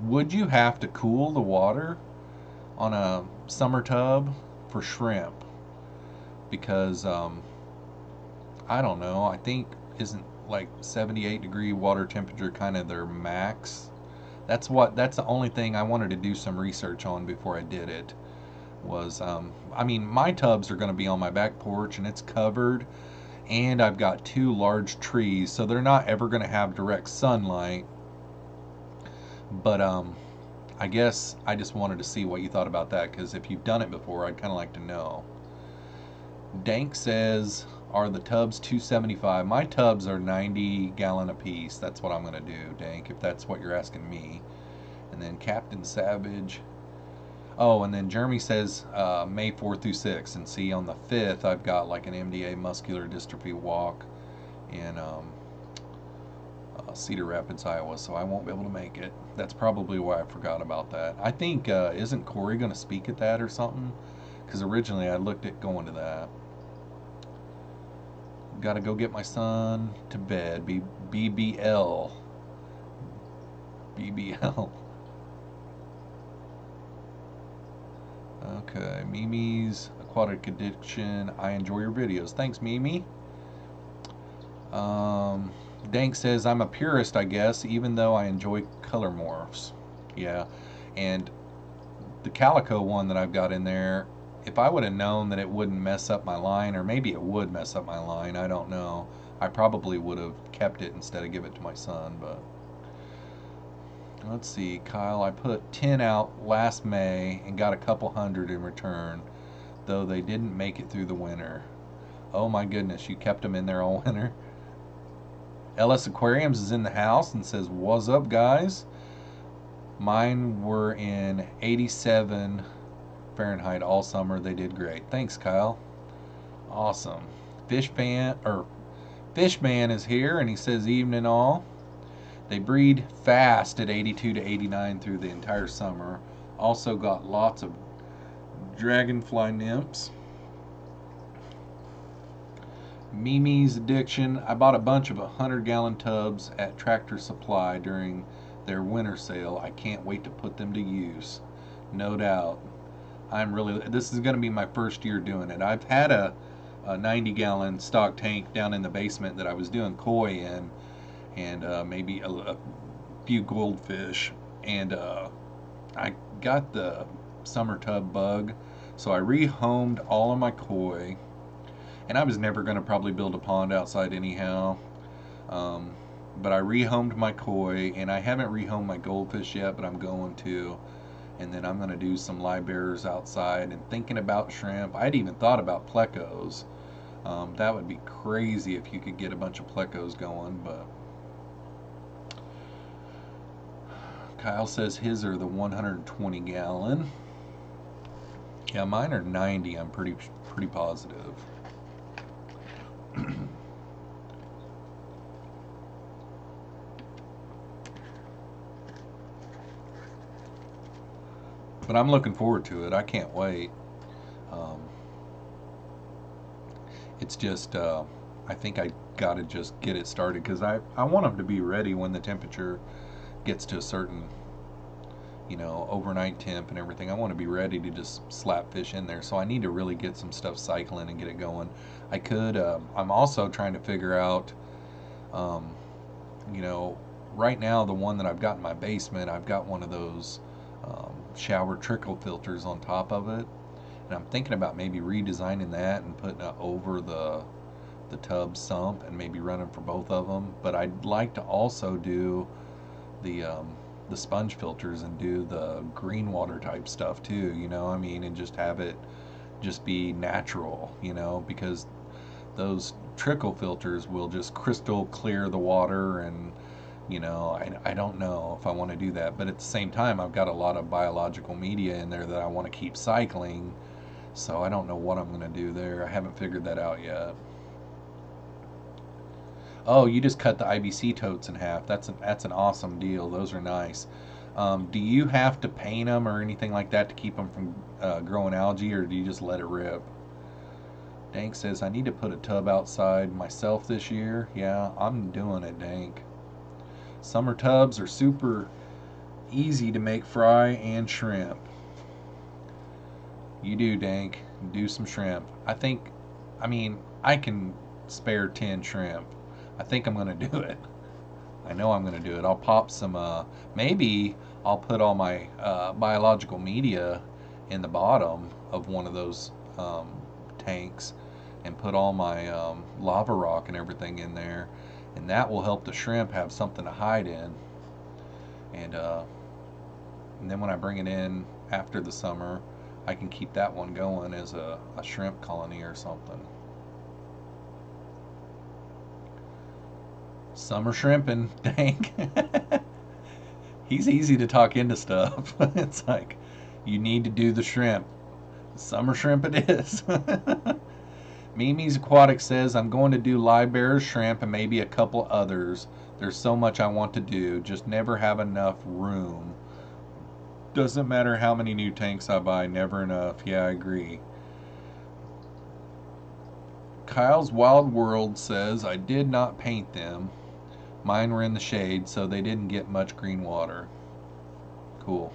Would you have to cool the water on a summer tub for shrimp? Because I don't know. I think isn't like 78-degree water temperature kind of their max? That's the only thing I wanted to do some research on before I did it. Was I mean, my tubs are going to be on my back porch and it's covered, and I've got 2 large trees, so they're not ever going to have direct sunlight. But I guess I just wanted to see what you thought about that, because if you've done it before, I'd kind of like to know. Dank says, are the tubs $275? My tubs are 90-gallon a piece. That's what I'm going to do, Dank, if that's what you're asking me. And then Captain Savage. Oh, and then Jeremy says May 4th through 6th. And see, on the 5th, I've got like an MDA muscular dystrophy walk in Cedar Rapids, Iowa, so I won't be able to make it. That's probably why I forgot about that. I think, isn't Corey going to speak at that or something? Because originally I looked at going to that. Got to go get my son to bed. BBL. BBL. Okay, Mimi's Aquatic Addiction. I enjoy your videos. Thanks, Mimi. Dank says, I'm a purist, I guess, even though I enjoy color morphs. Yeah, and the calico one that I've got in there, if I would have known that it wouldn't mess up my line, or maybe it would mess up my line, I don't know. I probably would have kept it instead of give it to my son, but... Let's see, Kyle, I put 10 out last May and got a couple hundred in return, though they didn't make it through the winter. Oh my goodness, you kept them in there all winter? LS Aquariums is in the house and says, what's up, guys? Mine were in 87 Fahrenheit all summer. They did great. Thanks, Kyle. Awesome. Fishman is here, and he says, evening all. They breed fast at 82 to 89 through the entire summer. Also got lots of dragonfly nymphs. Mimi's Addiction. I bought a bunch of 100-gallon tubs at Tractor Supply during their winter sale. I can't wait to put them to use. No doubt. This is going to be my first year doing it. I've had a 90-gallon stock tank down in the basement that I was doing koi in, and maybe a few goldfish, and I got the summer tub bug, so I rehomed all of my koi, and I was never going to probably build a pond outside anyhow, but I rehomed my koi, and I haven't rehomed my goldfish yet, but I'm going to, and then I'm going to do some live bearers outside, and thinking about shrimp. I'd even thought about plecos. That would be crazy if you could get a bunch of plecos going, but Kyle says his are the 120-gallon. Yeah, mine are 90. I'm pretty positive. But I'm looking forward to it. I can't wait. It's just I think I got to just get it started because I want them to be ready when the temperature gets to a certain, overnight temp and everything. I want to be ready to just slap fish in there. So I need to really get some stuff cycling and get it going. I could, I'm also trying to figure out, um, you know, right now the one that I've got in my basement, I've got one of those shower trickle filters on top of it. And I'm thinking about maybe redesigning that and putting it over the tub sump and maybe running for both of them. But I'd like to also do the um, the sponge filters and do the green water type stuff too. I mean, and just have it just be natural. Because those trickle filters will just crystal clear the water and I don't know if I want to do that, but at the same time I've got a lot of biological media in there that I want to keep cycling, so I don't know what I'm going to do there. I haven't figured that out yet. Oh, you just cut the IBC totes in half. That's an awesome deal. Those are nice. Do you have to paint them or anything like that to keep them from growing algae, or do you just let it rip? Dank says I need to put a tub outside myself this year. Yeah, I'm doing it, Dank. Summer tubs are super easy to make fry and shrimp. You do, Dank. Do some shrimp. I mean, I can spare 10 shrimp. I think I'm going to do it. I know I'm going to do it. I'll pop some, maybe I'll put all my biological media in the bottom of one of those tanks and put all my lava rock and everything in there. And that will help the shrimp have something to hide in. And, uh, and then when I bring it in after the summer, I can keep that one going as a shrimp colony or something. Summer shrimping, dang. He's easy to talk into stuff. It's like, you need to do the shrimp. Summer shrimp it is. Mimi's Aquatic says, I'm going to do live bear shrimp and maybe a couple others. There's so much I want to do, just never have enough room. Doesn't matter how many new tanks I buy, never enough. Yeah, I agree. Kyle's Wild World says, I did not paint them. Mine were in the shade, so they didn't get much green water. Cool.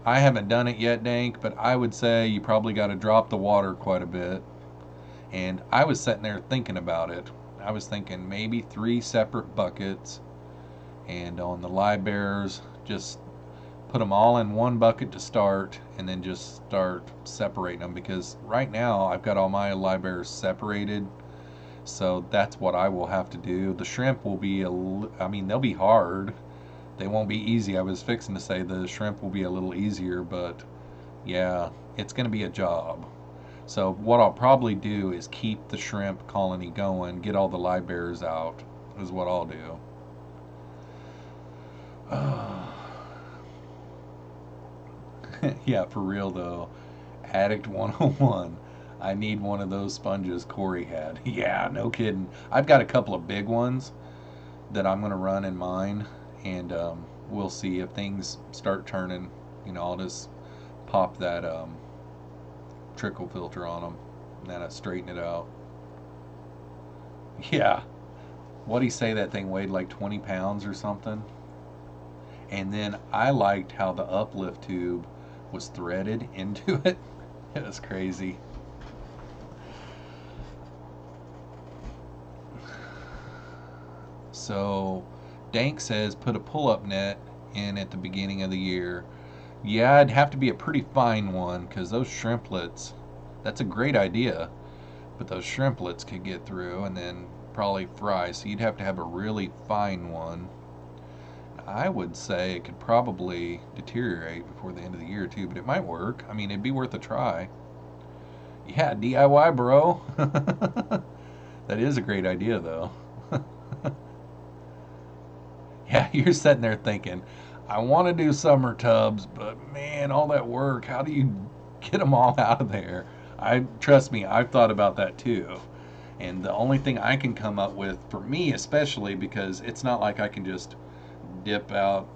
I haven't done it yet, Dank, but I would say you probably got to drop the water quite a bit. And I was sitting there thinking about it. I was thinking maybe 3 separate buckets, and on the live bears, just put them all in one bucket to start, and then just start separating them, because right now I've got all my live bears separated, so that's what I will have to do. The shrimp will be I mean, they'll be hard. They won't be easy. I was fixing to say the shrimp will be a little easier, but yeah, it's going to be a job. So what I'll probably do is keep the shrimp colony going, get all the live bears out, is what I'll do. Yeah, for real though. Addict 101. I need one of those sponges Corey had. Yeah, no kidding. I've got a couple of big ones that I'm going to run in mine, and we'll see if things start turning. I'll just pop that trickle filter on them, and then I straighten it out. Yeah. What'd he say that thing weighed, like 20 pounds or something? And then I liked how the uplift tube was threaded into it. It was crazy. So Dank says put a pull-up net in at the beginning of the year. Yeah, it'd have to be a pretty fine one, because those shrimplets, that's a great idea, but those shrimplets could get through and then probably fry, so you'd have to have a really fine one. I would say it could probably deteriorate before the end of the year too, but it might work. I mean, it'd be worth a try. Yeah, DIY, bro. That is a great idea, though. Yeah, you're sitting there thinking, I want to do summer tubs, but man, all that work, how do you get them all out of there? Trust me, I've thought about that too. And the only thing I can come up with, for me especially, because it's not like I can just dip out,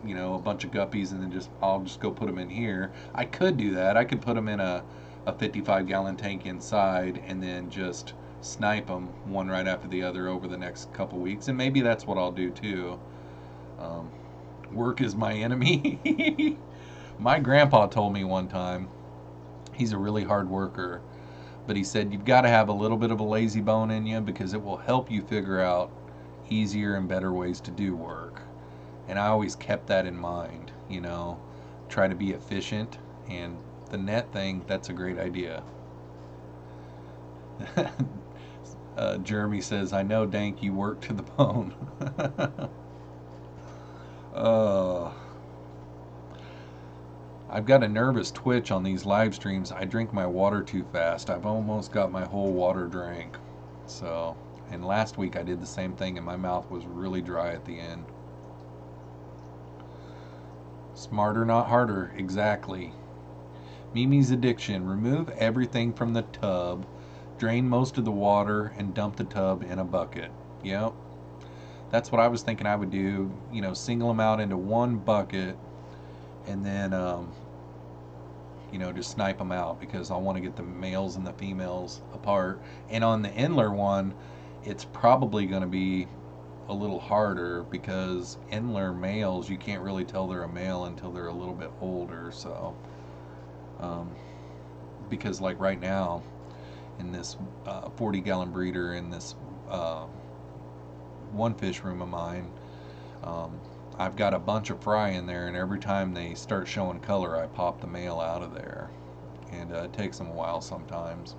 a bunch of guppies and then I'll just go put them in here. I could do that. I could put them in a a 55-gallon tank inside and then just snipe them one right after the other over the next couple weeks. And maybe that's what I'll do too. Um, Work is my enemy. My grandpa told me one time, he's a really hard worker, but he said you've got to have a little bit of a lazy bone in you because it will help you figure out easier and better ways to do work. And I always kept that in mind, you know, try to be efficient. And the net thing, that's a great idea. Jeremy says, I know, Dank, you work to the bone. uh, I've got a nervous twitch on these live streams. I drink my water too fast. I've almost got my whole water drank. So, and last week I did the same thing and my mouth was really dry at the end. Smarter, not harder. Exactly. Mimi's addiction. Remove everything from the tub, drain most of the water, and dump the tub in a bucket. Yep. That's what I was thinking I would do. You know, single them out into one bucket and then, you know, just snipe them out because I want to get the males and the females apart. And on the Endler one, it's probably going to be a little harder because Endler males, you can't really tell they're a male until they're a little bit older. So, because like right now in this 40-gallon breeder in this one fish room of mine, I've got a bunch of fry in there, and every time they start showing color, I pop the male out of there, and it takes them a while sometimes.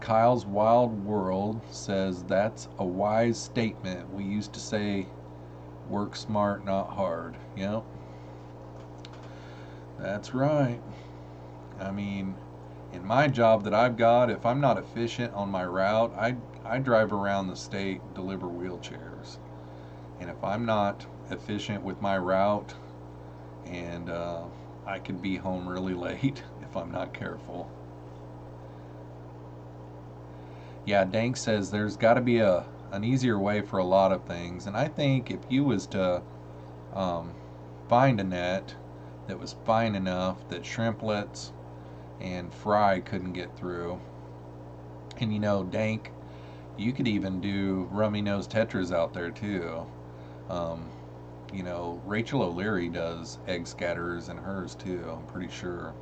Kyle's Wild World says that's a wise statement. We used to say, work smart, not hard. Yep. That's right. I mean, in my job that I've got, if I'm not efficient on my route, I drive around the state, deliver wheelchairs. And if I'm not efficient with my route, and I could be home really late if I'm not careful. Yeah, Dank says there's got to be an easier way for a lot of things. And I think if you was to find a net that was fine enough that shrimplets and fry couldn't get through, and you know, Dank, you could even do rummy nose tetras out there too. You know, Rachel O'Leary does egg scatterers in hers too, I'm pretty sure.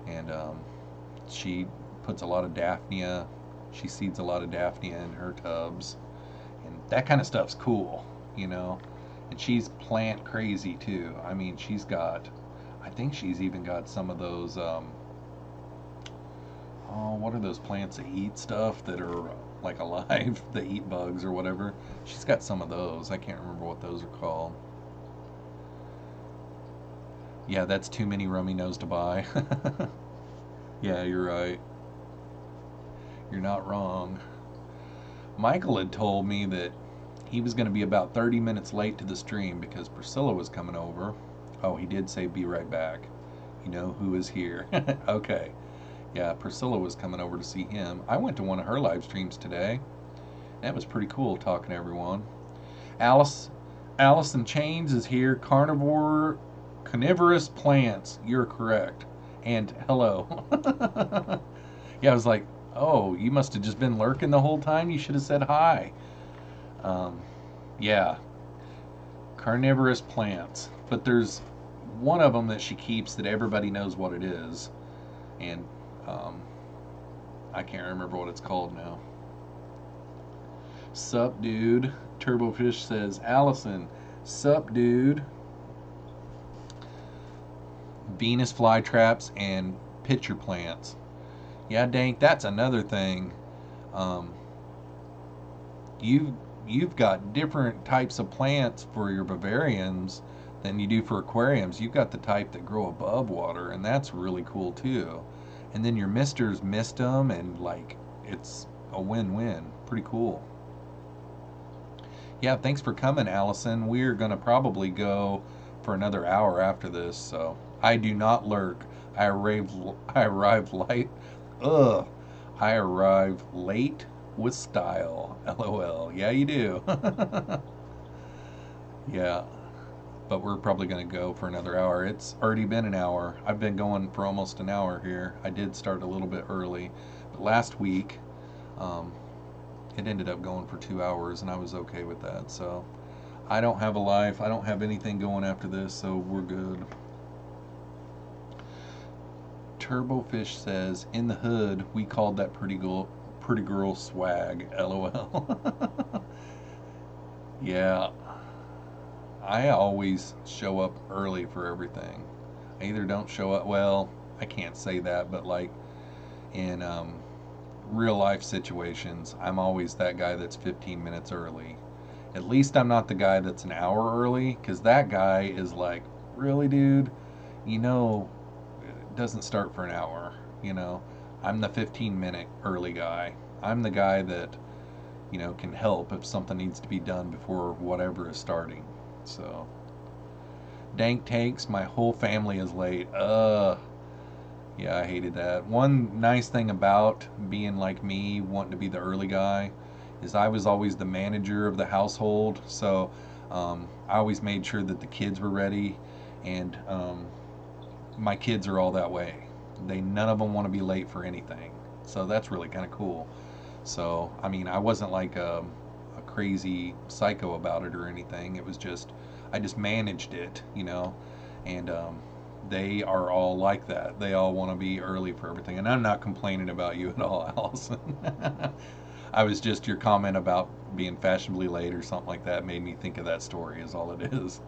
And she puts a lot of Daphnia, she seeds a lot of Daphnia in her tubs. And that kind of stuff's cool, you know. And she's plant crazy too. I mean, she's got, I think she's even got some of those, oh, what are those plants that eat stuff that are like alive, that eat bugs or whatever? She's got some of those. I can't remember what those are called. Yeah, that's too many rummy nose to buy. Yeah, you're right. You're not wrong. Michael had told me that he was going to be about 30 minutes late to the stream because Priscilla was coming over. Oh, he did say be right back. You know who is here. Okay. Yeah, Priscilla was coming over to see him. I went to one of her live streams today. That was pretty cool, talking to everyone. Allison Chains is here. Carnivorous plants. You're correct. And hello. Yeah, I was like, oh, you must have just been lurking the whole time. You should have said hi. Yeah, carnivorous plants. But there's one of them that she keeps that everybody knows what it is. And I can't remember what it's called now. Sup, dude. Turbofish says, Allison, sup, dude. Venus flytraps and pitcher plants. Yeah, Dank, that's another thing. You've got different types of plants for your Bavarians than you do for aquariums. You've got the type that grow above water, and that's really cool too. And then your misters mist them, and like, it's a win-win. Pretty cool. Yeah, thanks for coming, Allison. We're gonna probably go for another hour after this, so I do not lurk. I arrive late. Ugh. I arrive late with style. LOL. Yeah, you do. Yeah. but we're probably going to go for another hour. It's already been an hour. I've been going for almost an hour here. I did start a little bit early, but last week um, it ended up going for 2 hours, and I was okay with that. So I don't have a life. I don't have anything going after this, so we're good. Turbofish says, in the hood, we called that pretty girl swag, LOL. Yeah, I always show up early for everything. I either don't show up, well, I can't say that, but like in real life situations, I'm always that guy that's 15 minutes early. At least I'm not the guy that's an hour early, because that guy is like, really, dude? You know, it doesn't start for an hour. You know, I'm the 15-minute early guy. I'm the guy that, can help if something needs to be done before whatever is starting. So, dank takes, my whole family is late. Yeah, I hated that. One nice thing about being like me, wanting to be the early guy, is I was always the manager of the household. So, I always made sure that the kids were ready, and my kids are all that way. None of them want to be late for anything. So that's really kind of cool. So, I mean, I wasn't like a crazy psycho about it or anything. It was just, I just managed it, and they are all like that. They all want to be early for everything. And I'm not complaining about you at all, Allison. I was just, your comment about being fashionably late or something like that made me think of that story, is all it is.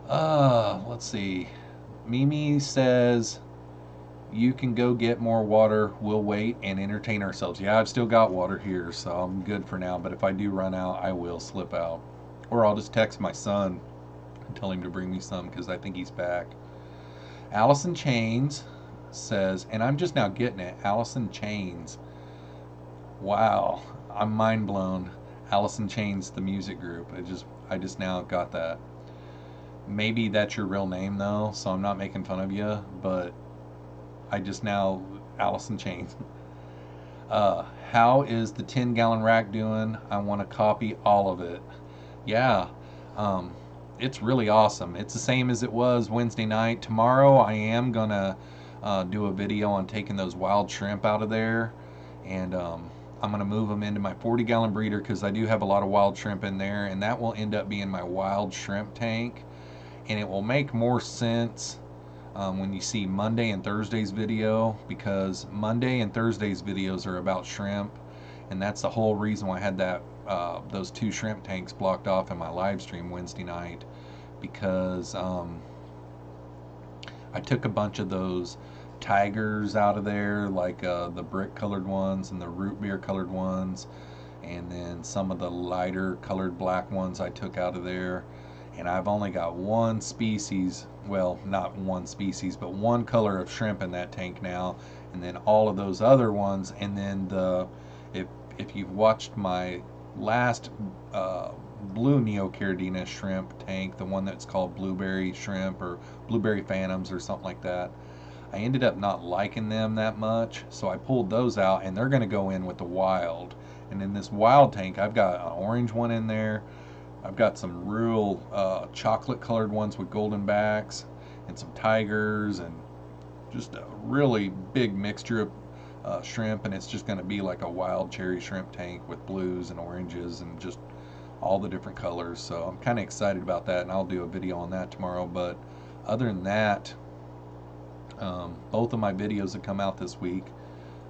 Let's see. Mimi says, you can go get more water. We'll wait and entertain ourselves. Yeah, I've still got water here, so I'm good for now. But if I do run out, I will slip out. Or I'll just text my son and tell him to bring me some, because I think he's back. Allison Chains says, and I'm just now getting it. Allison Chains. Wow, I'm mind blown. Allison Chains, the music group. I just now got that. Maybe that's your real name though, so I'm not making fun of you, but I just now, Allison Chains. How is the 10-gallon rack doing? I want to copy all of it. Yeah, it's really awesome. It's the same as it was Wednesday night. Tomorrow I am gonna do a video on taking those wild shrimp out of there, and I'm gonna move them into my 40-gallon breeder, because I do have a lot of wild shrimp in there, and that will end up being my wild shrimp tank. And it will make more sense when you see Monday and Thursday's video, because Monday and Thursday's videos are about shrimp, and that's the whole reason why I had that those 2 shrimp tanks blocked off in my live stream Wednesday night, because I took a bunch of those tigers out of there, like the brick colored ones and the root beer colored ones, and then some of the lighter colored black ones I took out of there. And I've only got one species, well, not one species, but one color of shrimp in that tank now, and then all of those other ones. And then if you've watched my last blue Neocaridina shrimp tank, the one that's called blueberry shrimp or blueberry phantoms or something like that, I ended up not liking them that much, so I pulled those out, and they're going to go in with the wild. And in this wild tank, I've got an orange one in there. I've got some real chocolate colored ones with golden backs, and some tigers, and just a really big mixture of shrimp. And it's just going to be like a wild cherry shrimp tank with blues and oranges and just all the different colors. So I'm kind of excited about that, and I'll do a video on that tomorrow. But other than that, both of my videos that come out this week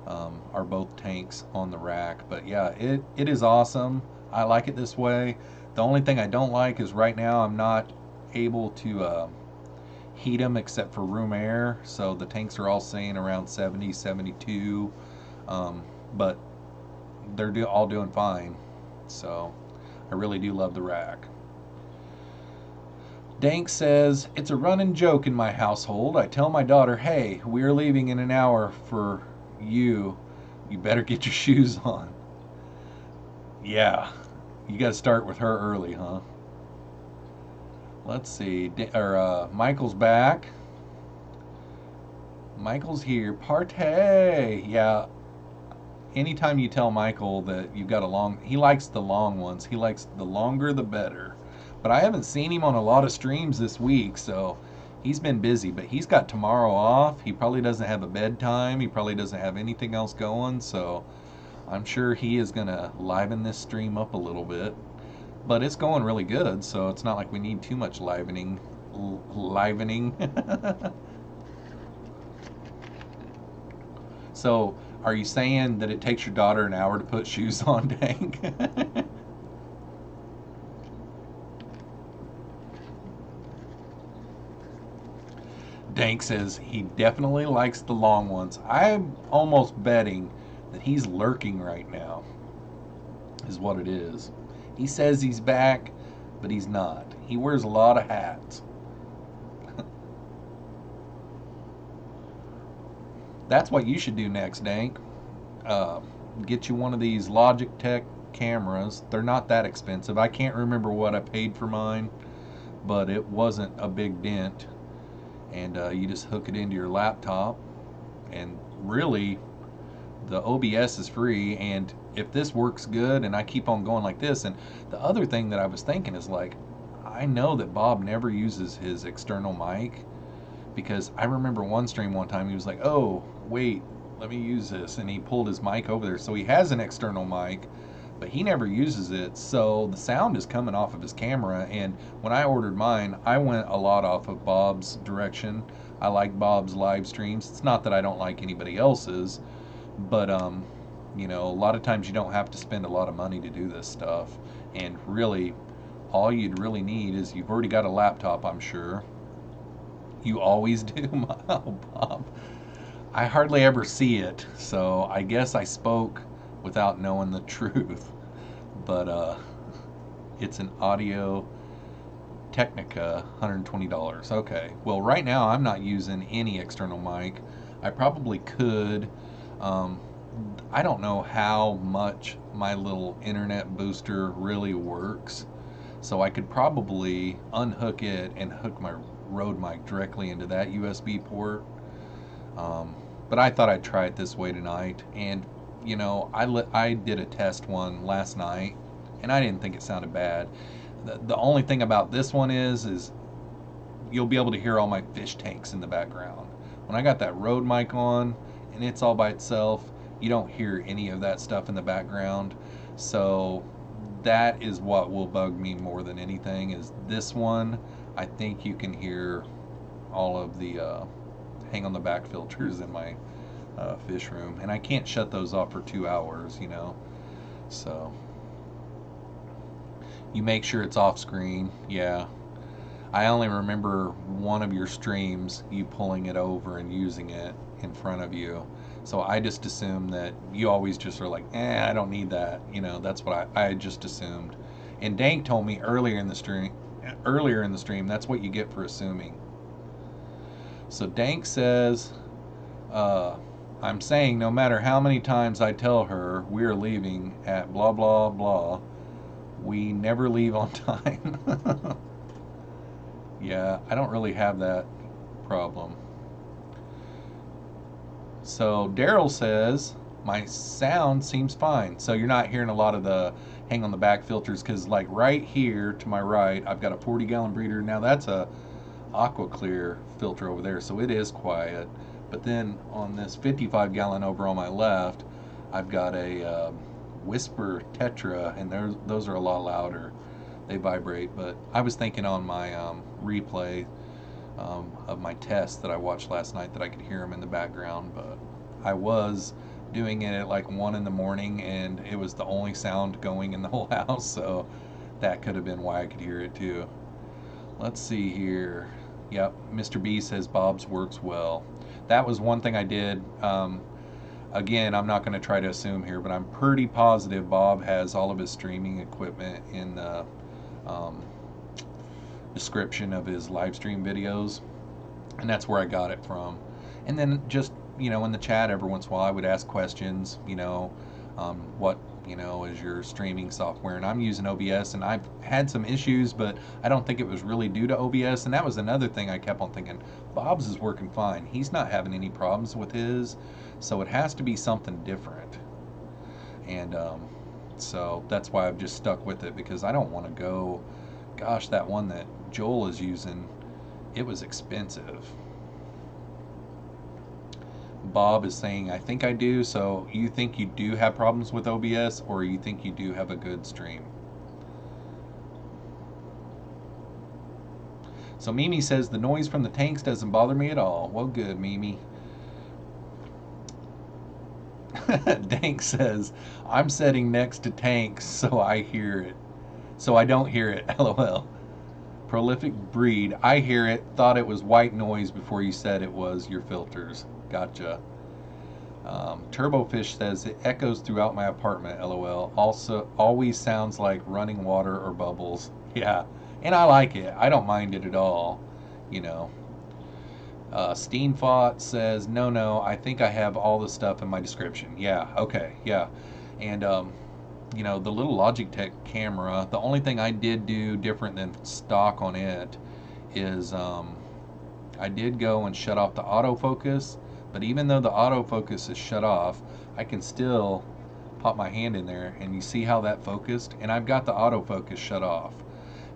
are both tanks on the rack. But yeah, it is awesome. I like it this way. The only thing I don't like is right now I'm not able to heat them except for room air, so the tanks are all staying around 70, 72, but they're all doing fine. So I really do love the rack. Dank says, it's a running joke in my household. I tell my daughter, hey, we're leaving in an hour for you. You better get your shoes on. Yeah. You got to start with her early, huh? Let's see. Michael's back. Michael's here. Partay. Yeah. Anytime you tell Michael that you've got he likes the long ones. He likes the longer the better. But I haven't seen him on a lot of streams this week, so he's been busy. But he's got tomorrow off. He probably doesn't have a bedtime. He probably doesn't have anything else going, so I'm sure he is going to liven this stream up a little bit. But it's going really good, so it's not like we need too much livening. So, are you saying that it takes your daughter an hour to put shoes on, Dank? Dank says he definitely likes the long ones. I'm almost betting that he's lurking right now, is what it is. He says he's back, but he's not. He wears a lot of hats. That's what you should do next, Dank. Get you one of these Logitech cameras. They're not that expensive. I can't remember what I paid for mine, but it wasn't a big dent. And you just hook it into your laptop. And really, the OBS is free. And if this works good and I keep on going like this, and the other thing that I was thinking is like, I know that Bob never uses his external mic, because I remember one stream one time he was like, oh wait, let me use this, and he pulled his mic over there. So he has an external mic, but he never uses it, so the sound is coming off of his camera. And when I ordered mine, I went a lot off of Bob's direction. I like Bob's live streams. It's not that I don't like anybody else's, but you know, a lot of times you don't have to spend a lot of money to do this stuff. And really, all you'd really need is, you've already got a laptop, I'm sure. You always do. Oh, Bob, I hardly ever see it, so I guess I spoke without knowing the truth. But it's an Audio Technica, $120. Okay, well right now I'm not using any external mic. I probably could. I don't know how much my little internet booster really works, so I could probably unhook it and hook my Rode mic directly into that USB port. But I thought I'd try it this way tonight. And you know, I did a test one last night, and I didn't think it sounded bad. The only thing about this one is you'll be able to hear all my fish tanks in the background. When I got that Rode mic on and it's all by itself, you don't hear any of that stuff in the background. So that is what will bug me more than anything, is this one. I think you can hear all of the hang on the back filters in my fish room, and I can't shut those off for 2 hours, you know. So you make sure it's off screen. Yeah, I only remember one of your streams, you pulling it over and using it in front of you, so I just assumed that you always just are like, I don't need that, you know. That's what I just assumed. And Dank told me earlier in the stream, that's what you get for assuming. So Dank says, I'm saying no matter how many times I tell her we're leaving at blah blah blah, we never leave on time. Yeah, I don't really have that problem. So Daryl says, my sound seems fine. So you're not hearing a lot of the hang on the back filters, because like right here to my right, I've got a 40-gallon breeder. Now that's a aqua clear filter over there, so it is quiet. But then on this 55-gallon over on my left, I've got a Whisper Tetra, and those are a lot louder. They vibrate. But I was thinking on my replay of my test that I watched last night that I could hear them in the background, but I was doing it at like 1 in the morning, and it was the only sound going in the whole house, so that could have been why I could hear it too. Let's see here. Yep, Mr. B says Bob's works well. That was one thing I did. Again, I'm not going to try to assume here, but I'm pretty positive Bob has all of his streaming equipment in the description of his live stream videos, and that's where I got it from. And then just, you know, in the chat every once in a while I would ask questions, you know, what, you know, is your streaming software, and I'm using OBS, and I've had some issues, but I don't think it was really due to OBS. And that was another thing I kept on thinking, Bob's is working fine, he's not having any problems with his, so it has to be something different. And so that's why I've just stuck with it, because I don't want to go Gosh, that one that Joel is using, it was expensive. Bob is saying, I think I do. So you think you do have problems with OBS, or you think you do have a good stream? So Mimi says the noise from the tanks doesn't bother me at all. Well, good, Mimi. Dank says, I'm sitting next to tanks so I hear it. So I don't hear it. LOL. Prolific breed. I hear it. Thought it was white noise before you said it was your filters. Gotcha. Turbofish says it echoes throughout my apartment. LOL. Also, always sounds like running water or bubbles. Yeah, and I like it. I don't mind it at all. You know. Steenfot says, no, I think I have all the stuff in my description. Yeah, okay, yeah. And, you know, the little Logitech camera, the only thing I did do different than stock on it is I did go and shut off the autofocus, but even though the autofocus is shut off, I can still pop my hand in there and you see how that focused? And I've got the autofocus shut off.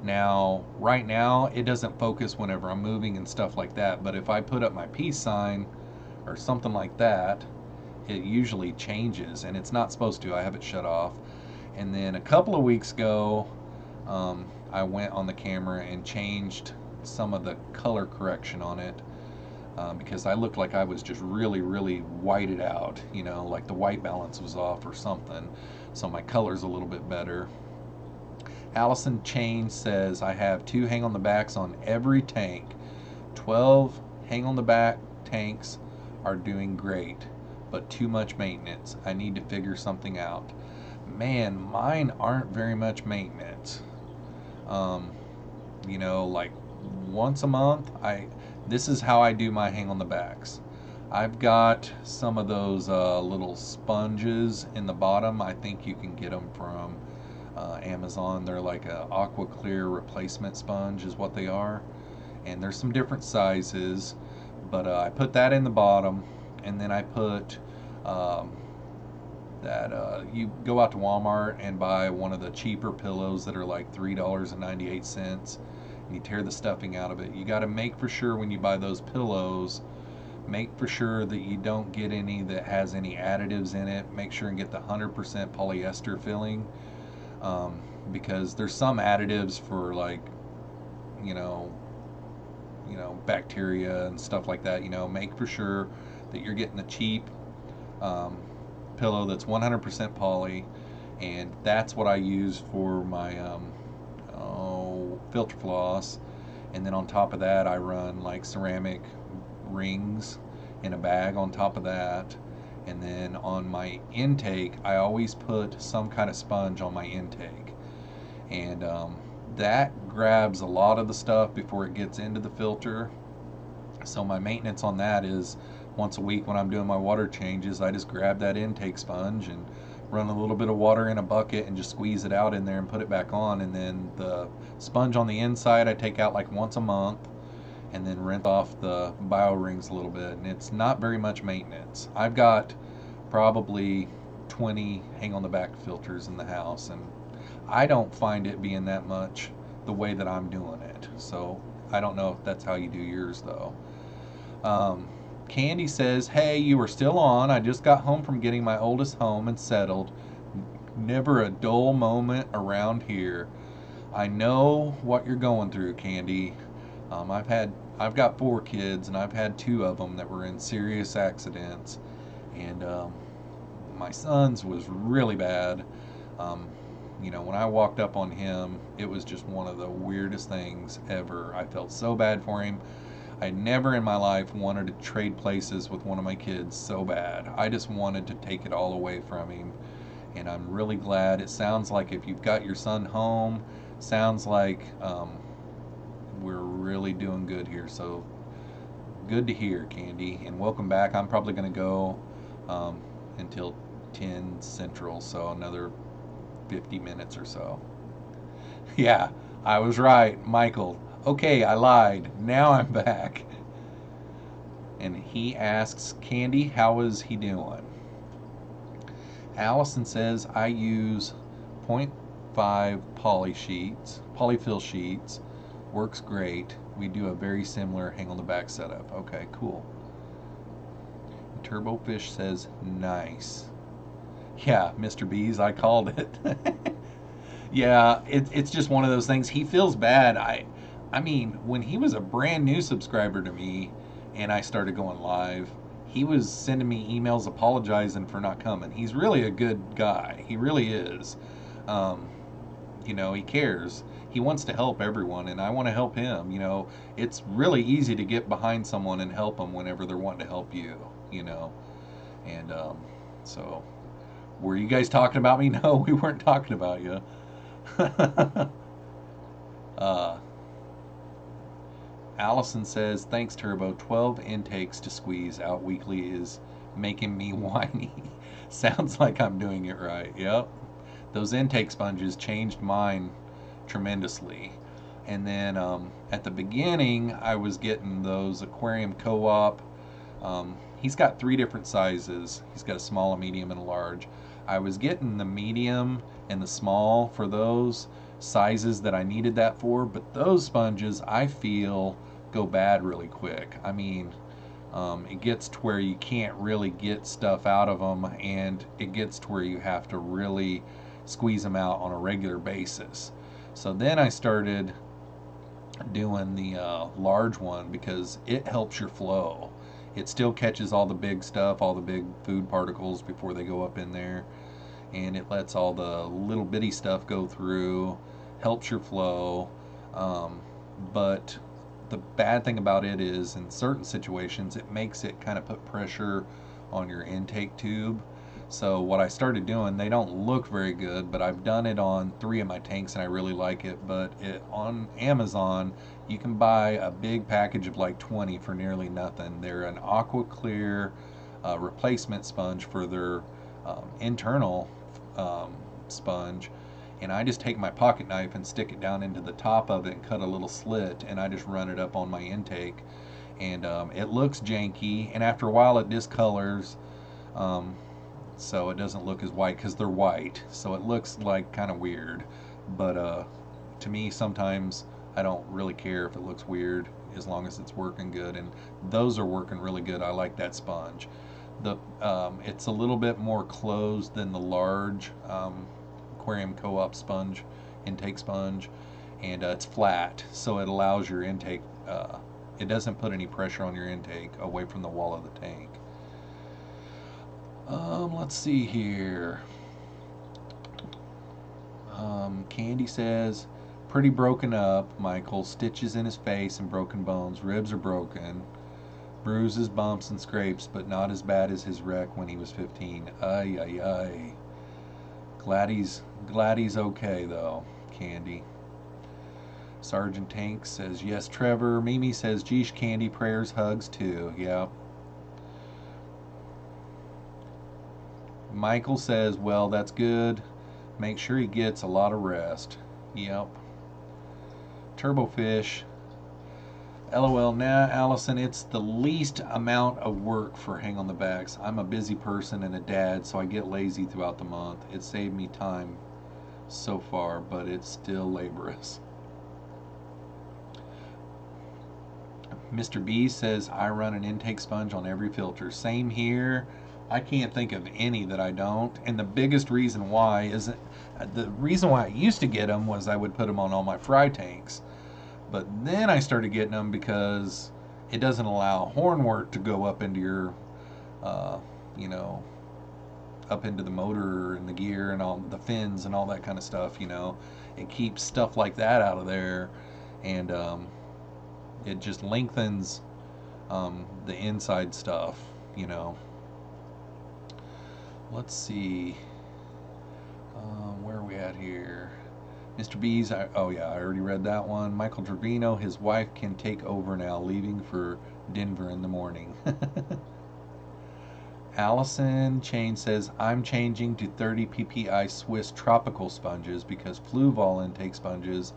Now, right now, it doesn't focus whenever I'm moving and stuff like that, but if I put up my peace sign or something like that, it usually changes, and it's not supposed to. I have it shut off. And then a couple of weeks ago, I went on the camera and changed some of the color correction on it because I looked like I was just really, really whited out, you know, like the white balance was off or something. So my color's a little bit better. Allison Chain says, I have 2 hang on the backs on every tank. 12 hang on the back tanks are doing great, but too much maintenance. I need to figure something out. Man, mine aren't very much maintenance. You know, like once a month, this is how I do my hang on the backs. I've got some of those little sponges in the bottom. I think you can get them from Amazon. They're like a aqua clear replacement sponge is what they are, and there's some different sizes, but I put that in the bottom, and then I put you go out to Walmart and buy one of the cheaper pillows that are like $3.98, and you tear the stuffing out of it. You got to make for sure when you buy those pillows, make for sure that you don't get any that has any additives in it. Make sure and get the 100% polyester filling. Because there's some additives for like, you know, bacteria and stuff like that. You know, make for sure that you're getting the cheap pillow that's 100% poly, and that's what I use for my filter floss. And then on top of that, I run like ceramic rings in a bag on top of that. And then on my intake, I always put some kind of sponge on my intake, and that grabs a lot of the stuff before it gets into the filter. So my maintenance on that is once a week when I'm doing my water changes, I just grab that intake sponge and run a little bit of water in a bucket and just squeeze it out in there and put it back on. And then the sponge on the inside I take out like once a month, and then rinse off the bio rings a little bit, and it's not very much maintenance. I've got probably 20 hang on the back filters in the house, and I don't find it being that much the way that I'm doing it. So I don't know if that's how you do yours though. Candy says, hey, you are still on. I just got home from getting my oldest home and settled. Never a dull moment around here. I know what you're going through, Candy. I've got 4 kids, and I've had 2 of them that were in serious accidents, and my son's was really bad. You know, when I walked up on him, it was just one of the weirdest things ever. I felt so bad for him. I never in my life wanted to trade places with one of my kids so bad. I just wanted to take it all away from him, and I'm really glad. It sounds like if you've got your son home, sounds like we're really doing good here. So good to hear, Candy, and welcome back. I'm probably going to go until 10 Central, so another 50 minutes or so. Yeah, I was right, Michael. Okay, I lied. Now I'm back. And he asks, Candy, how is he doing? Allison says, I use 0.5 polyfill sheets. Works great. We do a very similar hang on the back setup. Okay, cool. Turbo Fish says nice. Yeah, Mr. Bees, I called it. Yeah, it's just one of those things. He feels bad. I mean, when he was a brand new subscriber to me and I started going live, he was sending me emails apologizing for not coming. He's really a good guy. He really is. Um, you know, he cares. He wants to help everyone, and I want to help him. You know, it's really easy to get behind someone and help them whenever they're wanting to help you, you know. And so, were you guys talking about me? No, we weren't talking about you. uh, Allison says, thanks, Turbo. 12 intakes to squeeze out weekly is making me whiny. Sounds like I'm doing it right. Yep. Those intake sponges changed mine tremendously. And then at the beginning, I was getting those aquarium co-op. He's got 3 different sizes. He's got a small, a medium, and a large. I was getting the medium and the small for those sizes that I needed that for, but those sponges I feel go bad really quick. I mean, it gets to where you can't really get stuff out of them, and it gets to where you have to really squeeze them out on a regular basis. So then I started doing the large one because it helps your flow. It still catches all the big stuff, all the big food particles before they go up in there, and it lets all the little bitty stuff go through, helps your flow. But the bad thing about it is in certain situations it makes it kind of put pressure on your intake tube. So what I started doing, they don't look very good, but I've done it on 3 of my tanks and I really like it. But on Amazon, you can buy a big package of like 20 for nearly nothing. They're an aqua clear replacement sponge for their internal sponge. And I just take my pocket knife and stick it down into the top of it and cut a little slit, and I just run it up on my intake. And it looks janky, and after a while it discolors. So it doesn't look as white because they're white, so it looks like kind of weird. But to me, sometimes I don't really care if it looks weird as long as it's working good, and those are working really good. I like that sponge. It's a little bit more closed than the large aquarium co-op sponge, intake sponge, and it's flat, so it allows your intake. It doesn't put any pressure on your intake away from the wall of the tank. Let's see here. Candy says, pretty broken up, Michael. Stitches in his face and broken bones. Ribs are broken. Bruises, bumps, and scrapes, but not as bad as his wreck when he was 15. Ay, ay, ay. Glad he's okay, though, Candy. Sergeant Tank says, yes, Trevor. Mimi says, geesh, Candy, prayers, hugs, too. Yeah. Michael says, well, that's good. Make sure he gets a lot of rest. Yep. Turbofish. LOL, nah, Allison, it's the least amount of work for hang on the backs. I'm a busy person and a dad, so I get lazy throughout the month. It saved me time so far, but it's still laborious. Mr. B says, I run an intake sponge on every filter. Same here. I can't think of any that I don't, and the biggest reason why is the reason why I used to get them was I would put them on all my fry tanks, but then I started getting them because it doesn't allow hornwort to go up into your, you know, up into the motor and the gear and all the fins and all that kind of stuff. You know, it keeps stuff like that out of there, and it just lengthens the inside stuff. You know. Let's see. Where are we at here? Mr. B's. Oh yeah, I already read that one. Michael Trevino, his wife can take over now, leaving for Denver in the morning. Allison Chain says, I'm changing to 30 ppi Swiss tropical sponges because Fluval intake sponges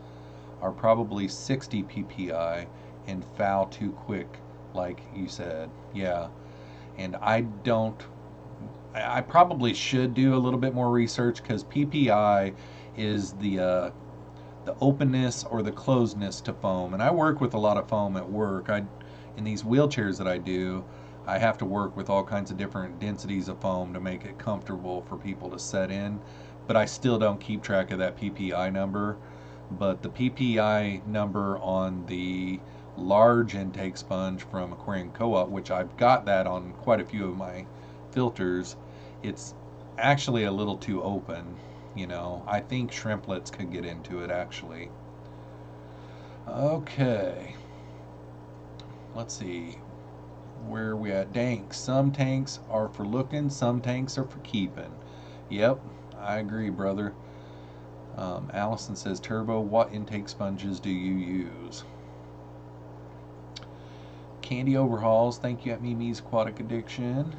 are probably 60 ppi and foul too quick, like you said. Yeah, and I probably should do a little bit more research because PPI is the the openness or the closedness to foam. And I work with a lot of foam at work. In these wheelchairs that I do, I have to work with all kinds of different densities of foam to make it comfortable for people to set in. But I still don't keep track of that PPI number. But the PPI number on the large intake sponge from Aquarium Co-op, which I've got that on quite a few of my filters, it's actually a little too open. You know, I think shrimplets could get into it actually. Okay, let's see, where are we at? Danks. Some tanks are for looking, some tanks are for keeping. Yep, I agree, brother. Allison says, Turbo, what intake sponges do you use? Candy Overhauls, thank you at Mimi's Aquatic Addiction.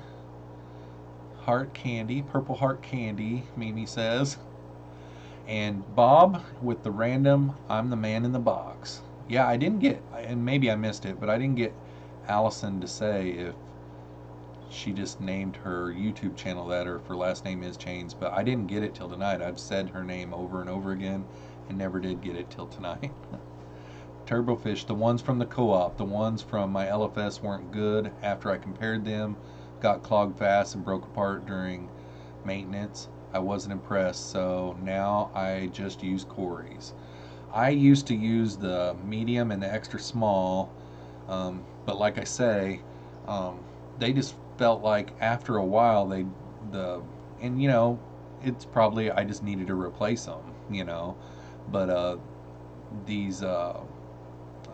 Heart Candy, Purple Heart Candy, Mimi says. And Bob with the random, I'm the man in the box. Yeah, I didn't get, and maybe I missed it, but I didn't get Allison to say if she just named her YouTube channel that or if her last name is Chains, but I didn't get it till tonight. I've said her name over and over again and never did get it till tonight. Turbofish, the ones from the co-op, the ones from my LFS weren't good. After I compared them, got clogged fast and broke apart during maintenance. I wasn't impressed, so now I just use Corey's. I used to use the medium and the extra small, but like I say, they just felt like after a while and you know, it's probably I just needed to replace them, you know, but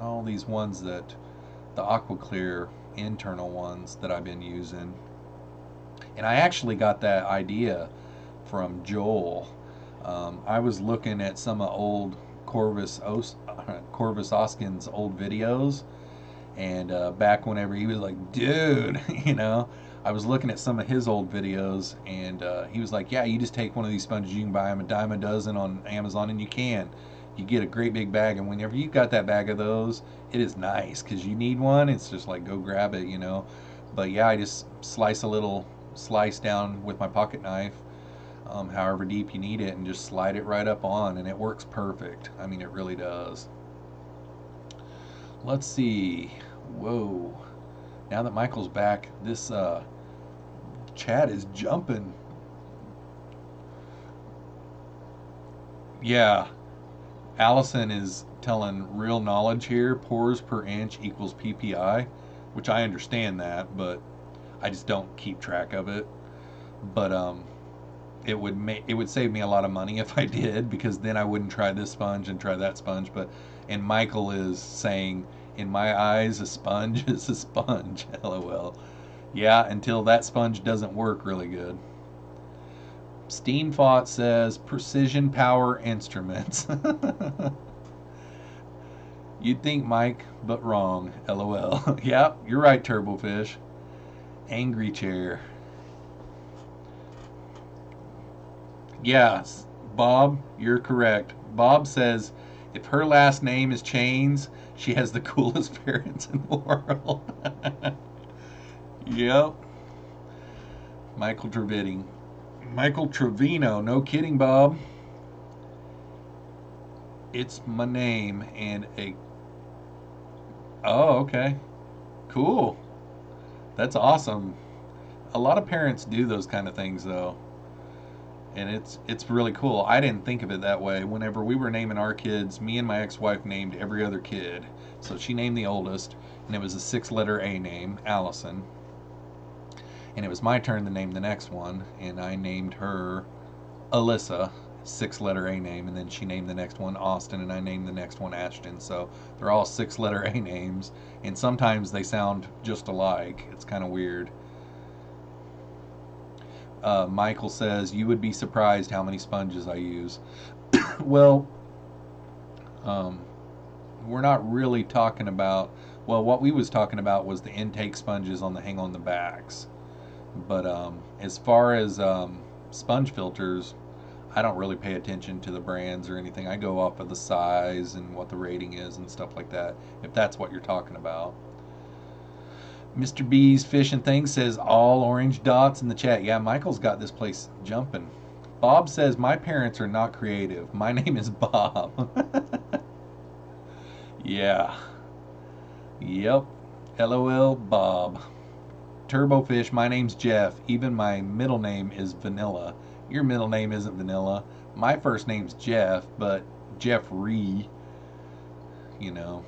all these ones that the AquaClear internal ones that I've been using, and I actually got that idea from Joel. I was looking at some of old Corvus Oskin's old videos, and back whenever he was like, dude, you know, I was looking at some of his old videos, and he was like, yeah, you just take one of these sponges, you can buy them a dime a dozen on Amazon, and you get a great big bag, and whenever you got that bag of those, it is nice because you need one. It's just like, go grab it, you know. But yeah, I just slice a little slice down with my pocket knife, however deep you need it, and just slide it right up on, and it works perfect. I mean, it really does. Let's see. Whoa, now that Michael's back, this chat is jumping. Yeah, Allison is telling real knowledge here. Pores per inch equals PPI, which I understand that, but I just don't keep track of it. But it would save me a lot of money if I did, because then I wouldn't try this sponge and try that sponge. And Michael is saying, in my eyes, a sponge is a sponge. LOL. Yeah, until that sponge doesn't work really good. Steamfought says Precision Power Instruments. You'd think Mike, but wrong. LOL. Yeah, you're right, Turbofish. Angry Chair. Yes, Bob, you're correct. Bob says if her last name is Chains, she has the coolest parents in the world. Yep. Michael Trevino, no kidding, Bob. It's my name and a... Oh, okay. Cool. That's awesome. A lot of parents do those kind of things, though. And it's really cool. I didn't think of it that way. Whenever we were naming our kids, me and my ex-wife named every other kid. So she named the oldest, and it was a 6-letter A name, Allison. And it was my turn to name the next one, and I named her Alyssa, 6-letter A name, and then she named the next one Austin, and I named the next one Ashton. So they're all 6-letter A names, and sometimes they sound just alike. It's kind of weird. Michael says, you would be surprised how many sponges I use. Well, we're not really talking about, well, what we was talking about was the intake sponges on the hang on the backs. But as far as sponge filters, I don't really pay attention to the brands or anything. I go off of the size and what the rating is and stuff like that, if that's what you're talking about. Mr. B's Fish and Things says all orange dots in the chat. Yeah, Michael's got this place jumping. Bob says, my parents are not creative. My name is Bob. Yeah. Yep. LOL, Bob. Turbofish, my name's Jeff. Even my middle name is Vanilla. Your middle name isn't Vanilla. My first name's Jeff, but Jeffrey, you know.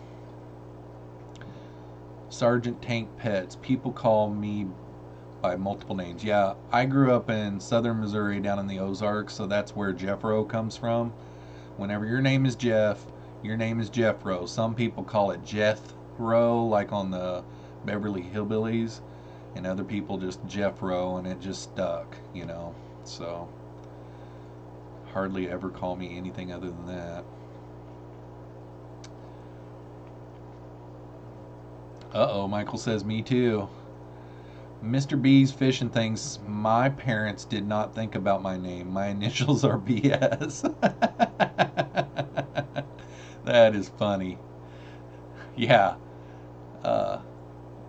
Sergeant Tank Pets. People call me by multiple names. Yeah, I grew up in southern Missouri down in the Ozarks, so that's where Jeffro comes from. Whenever your name is Jeff, your name is Jeffro. Some people call it Jethro, like on the Beverly Hillbillies, and other people just Jeffro, and it just stuck, you know. So hardly ever call me anything other than that. Uh-oh, Michael says me too. Mr. B's Fishing thinks my parents did not think about my name. My initials are BS. That is funny. Yeah.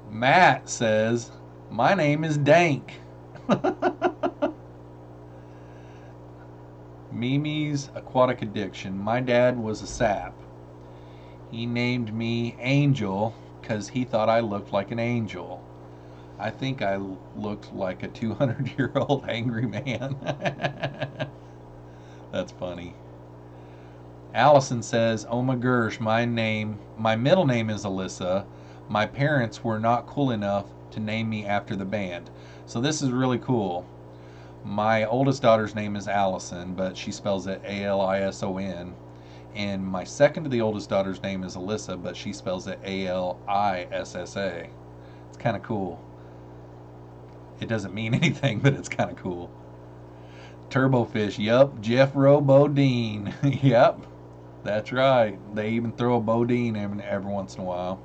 Matt says, my name is Dank. Mimi's Aquatic Addiction. My dad was a sap. He named me Angel because he thought I looked like an angel. I think I looked like a 200-year-old angry man. That's funny. Allison says, oh my gosh, my middle name is Alyssa. My parents were not cool enough to name me after the band. So this is really cool. My oldest daughter's name is Allison, but she spells it Alison. And my second to the oldest daughter's name is Alyssa, but she spells it Alissa. It's kind of cool. It doesn't mean anything, but it's kind of cool. Turbofish, yup. Jeffro Bodine. Yep, that's right. They even throw a Bodine every once in a while.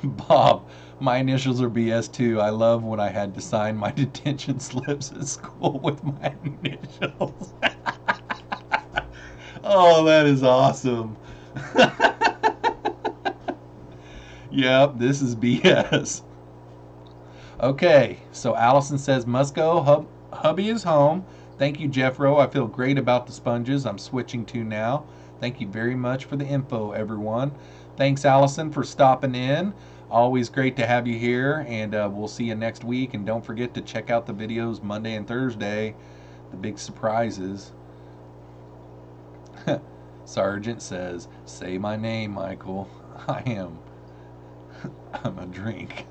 Bob, my initials are BS too. I love when I had to sign my detention slips at school with my initials. Oh, that is awesome. Yep, this is BS. Okay, so Allison says, must go. Hubby is home. Thank you, Jeffro. I feel great about the sponges I'm switching to now. Thank you very much for the info, everyone. Thanks, Allison, for stopping in. Always great to have you here, and we'll see you next week. And don't forget to check out the videos Monday and Thursday, the big surprises. Sergeant says, say my name, Michael. I'm a drink.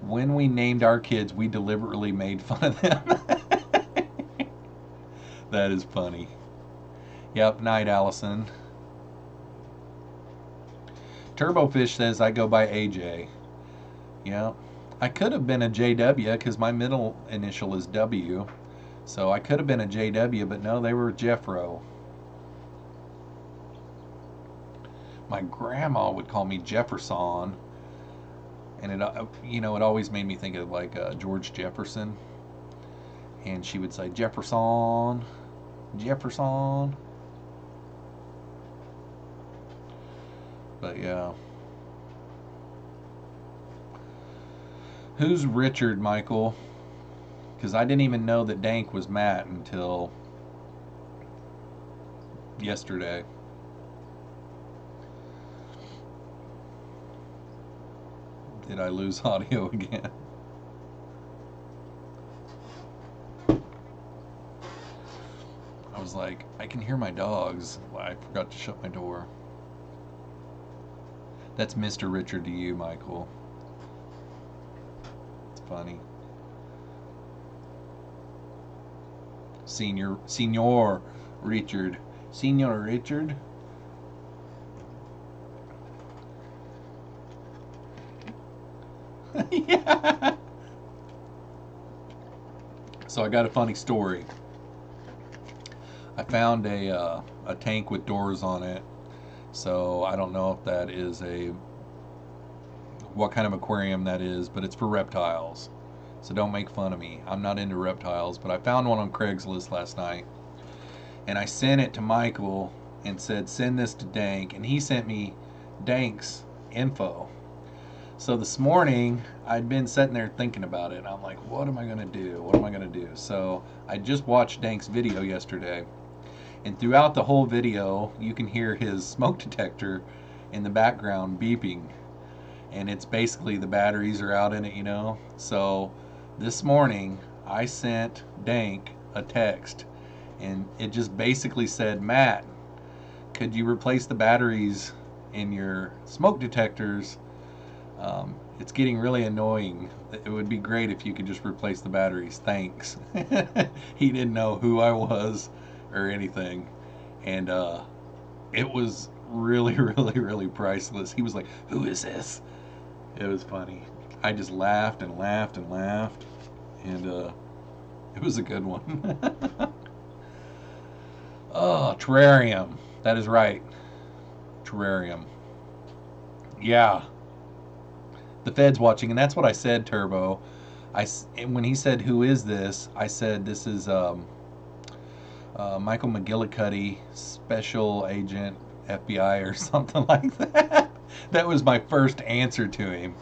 When we named our kids, we deliberately made fun of them. That is funny. Yep, night, Allison. Turbofish says I go by AJ. Yep. I could have been a JW because my middle initial is W. So I could have been a JW, but no, they were Jeffro. My grandma would call me Jefferson. And it, it always made me think of like George Jefferson. And she would say, Jefferson, Jefferson. But yeah. Who's Richard, Michael? Because I didn't even know that Dank was Matt until yesterday. Did I lose audio again? I was like, I can hear my dogs. I forgot to shut my door. That's Mr. Richard to you, Michael. It's funny. Senior Richard. Senior Richard? Yeah. So I got a funny story. I found a tank with doors on it. So I don't know if that is what kind of aquarium that is, but it's for reptiles. So don't make fun of me. I'm not into reptiles, but I found one on Craigslist last night. And I sent it to Michael and said, send this to Dank. And he sent me Dank's info. So this morning, I'd been sitting there thinking about it, and I'm like, what am I going to do? What am I going to do? So I just watched Dank's video yesterday, and throughout the whole video, you can hear his smoke detector in the background beeping, and it's basically the batteries are out in it, you know? So this morning, I sent Dank a text, and it just basically said, Matt, could you replace the batteries in your smoke detectors? It's getting really annoying. It would be great if you could just replace the batteries. Thanks. He didn't know who I was or anything. And it was really, really, really priceless. He was like, who is this? It was funny. I just laughed and laughed and laughed. And it was a good one. Oh, terrarium. That is right. Terrarium. Yeah. The Fed's watching, and that's what I said, Turbo. When he said, "Who is this?" I said, "This is Michael McGillicuddy, Special Agent, FBI, or something like that." That was my first answer to him,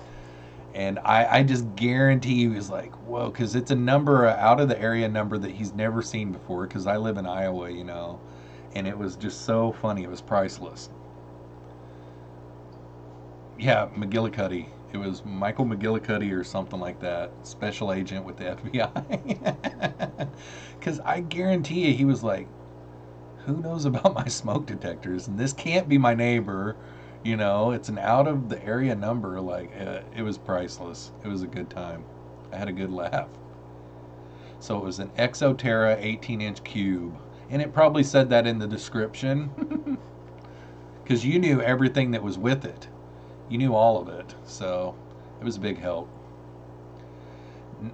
and I just guarantee he was like, "Whoa," because it's a number out of the area number that he's never seen before. Because I live in Iowa, you know, and it was just so funny. It was priceless. Yeah, McGillicuddy. It was Michael McGillicuddy or something like that, special agent with the FBI. Because I guarantee you, he was like, "Who knows about my smoke detectors?" And this can't be my neighbor. You know, it's an out of the area number. Like, it was priceless. It was a good time. I had a good laugh. So it was an Exoterra 18-inch cube, and it probably said that in the description, because you knew everything that was with it. You knew all of it, so it was a big help.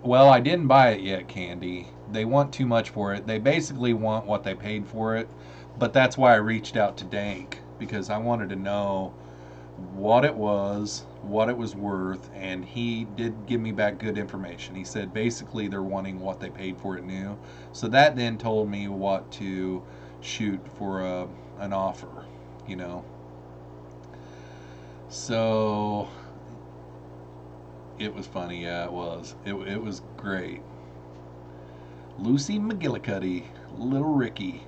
Well, I didn't buy it yet, Candy. They want too much for it. They basically want what they paid for it, but that's why I reached out to Dank, because I wanted to know what it was worth, and he did give me back good information. He said basically they're wanting what they paid for it new, so that then told me what to shoot for an offer, you know. So it was funny, yeah, it was. It was great. Lucy McGillicuddy, Little Ricky.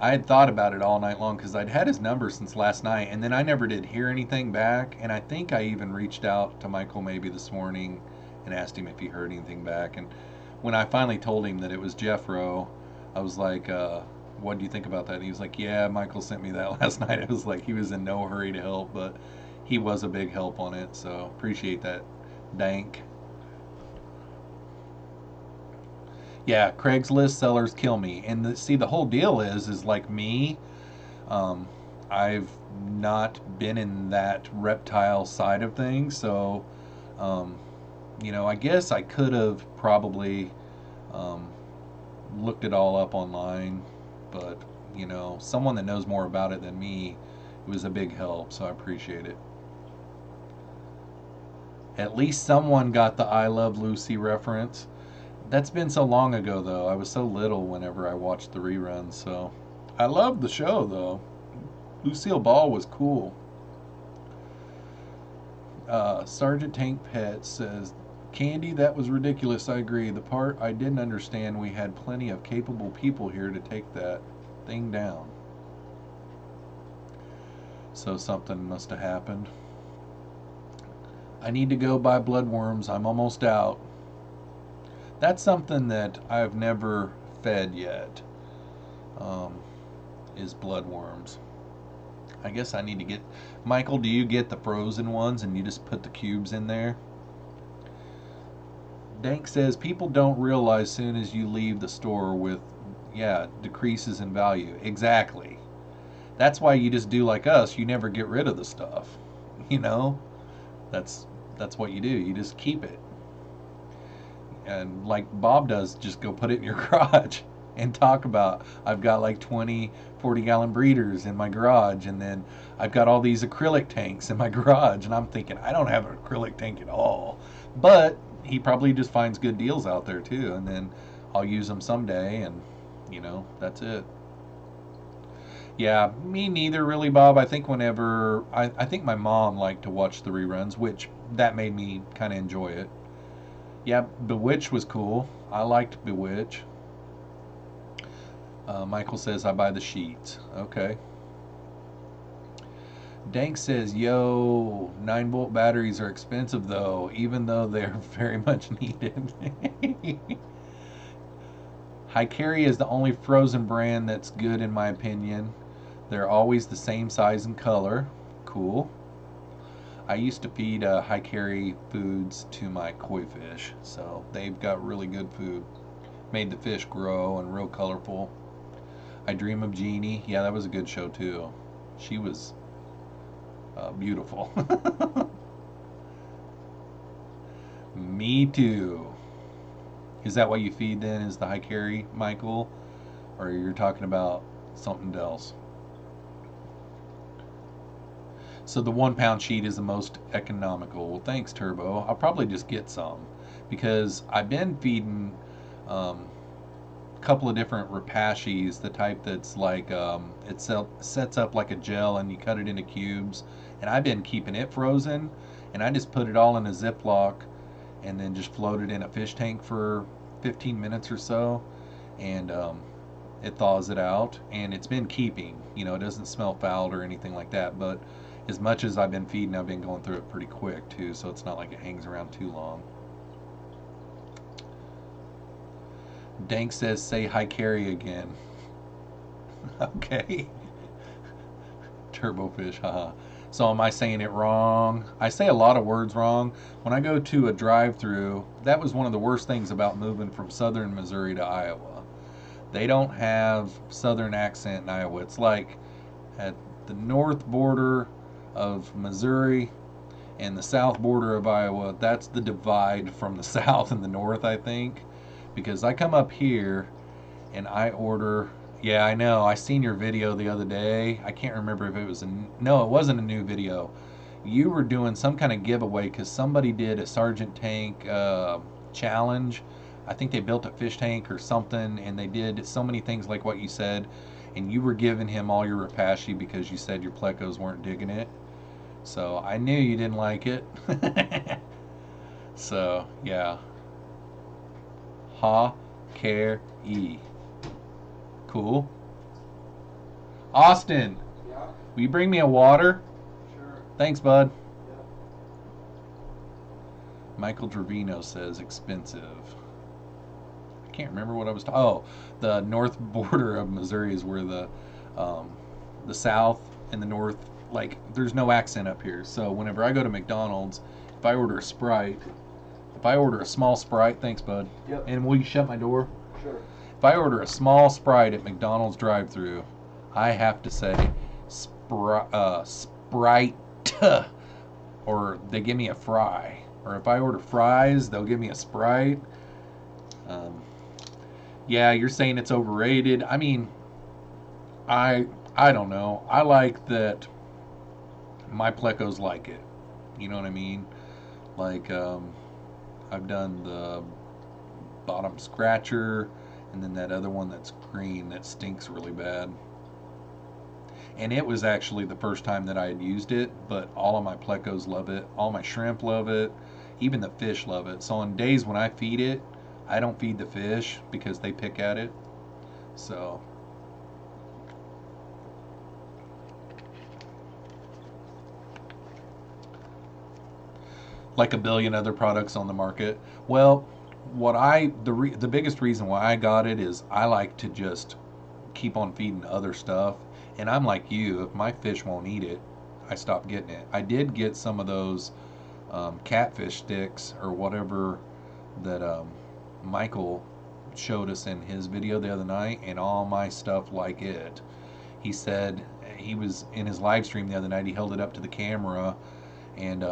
I had thought about it all night long because I'd had his number since last night, and then I never did hear anything back. And I think I even reached out to Michael maybe this morning and asked him if he heard anything back. And when I finally told him that it was Jeffro, I was like, what do you think about that? And he was like, yeah, Michael sent me that last night. It was like he was in no hurry to help, but he was a big help on it, so appreciate that, Dank. Yeah, Craigslist sellers kill me. And see, the whole deal is like me, um, I've not been in that reptile side of things, so um, you know, I guess I could have probably um, looked it all up online, but you know, someone that knows more about it than me, it was a big help, so I appreciate it. At least someone got the I Love Lucy reference. That's been so long ago, though. I was so little whenever I watched the reruns, so. I loved the show, though. Lucille Ball was cool. Sergeant Tank Pet says, Candy, that was ridiculous. I agree. The part I didn't understand, we had plenty of capable people here to take that thing down. So something must have happened. I need to go buy bloodworms. I'm almost out. That's something that I've never fed yet, um, is bloodworms. I guess I need to get... Michael, do you get the frozen ones and you just put the cubes in there? Dank says, people don't realize soon as you leave the store with, yeah, decreases in value. Exactly. That's why you just do like us. You never get rid of the stuff. You know? That's that's what you do. You just keep it. And like Bob does, just go put it in your garage and talk about, I've got like 20 40-gallon breeders in my garage, and then I've got all these acrylic tanks in my garage, and I'm thinking I don't have an acrylic tank at all. But he probably just finds good deals out there too, and then I'll use them someday, and you know, that's it. Yeah, me neither, really, Bob. I think whenever I think my mom liked to watch the reruns, which that made me kind of enjoy it. Yeah, Bewitch was cool. I liked Bewitch. Michael says I buy the sheets. Okay. Dank says, yo, 9-volt batteries are expensive though, even though they're very much needed. Hikari is the only frozen brand that's good in my opinion. They're always the same size and color. Cool. I used to feed Hikari foods to my koi fish, so they've got really good food. Made the fish grow and real colorful. I Dream of Jeannie. Yeah, that was a good show too. She was beautiful. Me too. Is that what you feed then? Is the Hikari, Michael? Or you're talking about something else? So the 1 pound sheet is the most economical. Well, thanks, Turbo. I'll probably just get some because I've been feeding a couple of different rapashis, the type that's like sets up like a gel and you cut it into cubes. And I've been keeping it frozen, and I just put it all in a Ziploc and then just float it in a fish tank for 15 minutes or so, and it thaws it out, and it's been keeping. It doesn't smell foul or anything like that, but as much as I've been feeding, I've been going through it pretty quick too, so it's not like it hangs around too long. Dank says, say hi Carrie again. Okay. Turbofish, haha. So am I saying it wrong? I say a lot of words wrong. When I go to a drive-through, that was one of the worst things about moving from southern Missouri to Iowa. They don't have southern accent in Iowa. It's like at the north border of Missouri and the south border of Iowa. That's the divide from the south and the north, I think. Because I come up here and I order. Yeah, I know. I seen your video the other day. I can't remember if it was no, it wasn't a new video. You were doing some kind of giveaway because somebody did a Sergeant Tank challenge. I think they built a fish tank or something, and they did so many things like what you said. And you were giving him all your Rapashi because you said your plecos weren't digging it. So I knew you didn't like it. So yeah. Ha, care, e. Cool. Austin, Yeah, will you bring me a water? sure. Thanks, bud. Yeah. Michael Trevino says expensive. I can't remember what I was talking. Oh, the north border of Missouri is where the south and the north, like, there's no accent up here. So whenever I go to McDonald's, if I order a Sprite, if I order a small Sprite, thanks, bud. Yep. And will you shut my door? Sure. If I order a small Sprite at McDonald's drive-thru, I have to say Sprite, or they give me a fry. Or if I order fries, they'll give me a Sprite. Yeah, you're saying it's overrated. I mean, I don't know. I like that my plecos like it. You know what I mean? Like, I've done the bottom scratcher, and then that other one that's green that stinks really bad. And it was actually the first time that I had used it, but all of my plecos love it. All my shrimp love it. Even the fish love it. So on days when I feed it, I don't feed the fish because they pick at it. So like a billion other products on the market. Well, the biggest reason why I got it is I like to just keep on feeding other stuff, and I'm like you. If my fish won't eat it, I stop getting it. I did get some of those catfish sticks or whatever that Michael showed us in his video the other night, and all my stuff like it. He said he was in his live stream the other night. He held it up to the camera, and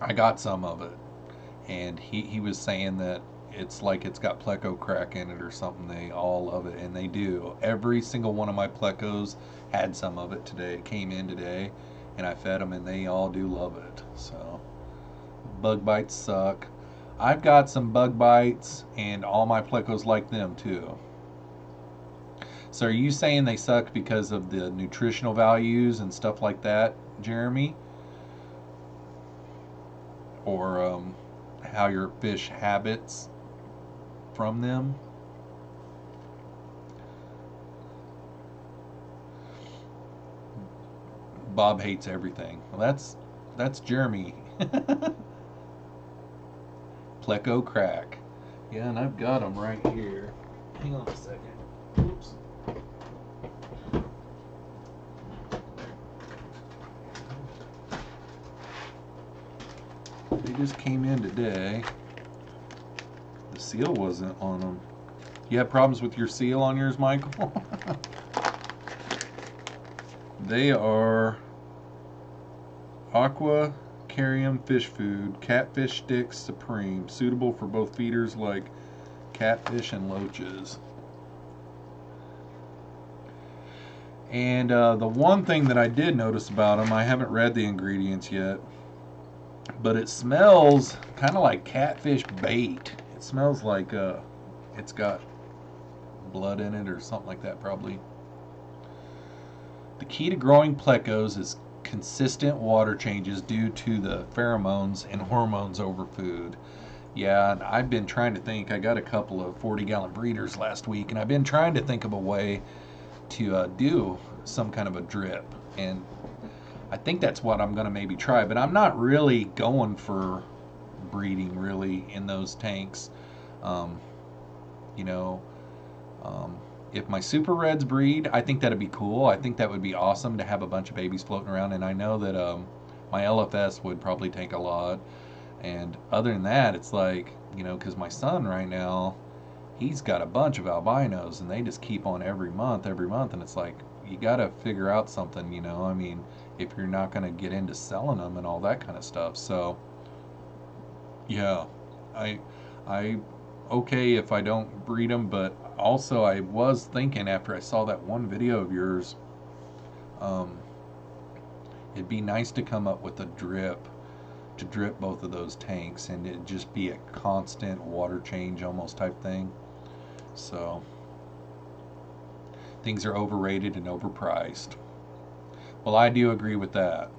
I got some of it, and he was saying that it's like it's got pleco crack in it or something. They all love it, and they do. Every single one of my plecos had some of it today. It came in today, and I fed them, and they all do love it. So bug bites suck. I've got some bug bites, and all my plecos like them too. So are you saying they suck because of the nutritional values and stuff like that, Jeremy? Or how your fish habits from them? Bob hates everything. Well, that's Jeremy. Pleco crack. Yeah, and I've got them right here. Hang on a second. Oops. They just came in today. The seal wasn't on them. You have problems with your seal on yours, Michael? They are Aqua Carium fish food, catfish sticks supreme, suitable for both feeders like catfish and loaches. And the one thing that I did notice about them, I haven't read the ingredients yet, but it smells kind of like catfish bait. It smells like it's got blood in it or something like that probably. The key to growing plecos is consistent water changes due to the pheromones and hormones over food. Yeah, and I've been trying to think. I got a couple of 40-gallon breeders last week, and I've been trying to think of a way to do some kind of a drip. And I think that's what I'm going to maybe try, but I'm not really going for breeding really in those tanks. You know, if my super reds breed, I think that'd be cool. I think that would be awesome to have a bunch of babies floating around, and I know that my LFS would probably take a lot. And other than that, it's like, you know, because my son right now, he's got a bunch of albinos, and they just keep on every month, and it's like, you got to figure out something, you know. I mean, if you're not going to get into selling them and all that kind of stuff. So, yeah, I okay if I don't breed them, but also I was thinking after I saw that one video of yours, um, it'd be nice to come up with a drip to drip both of those tanks, and it'd just be a constant water change almost type thing. So things are overrated and overpriced. Well, I do agree with that.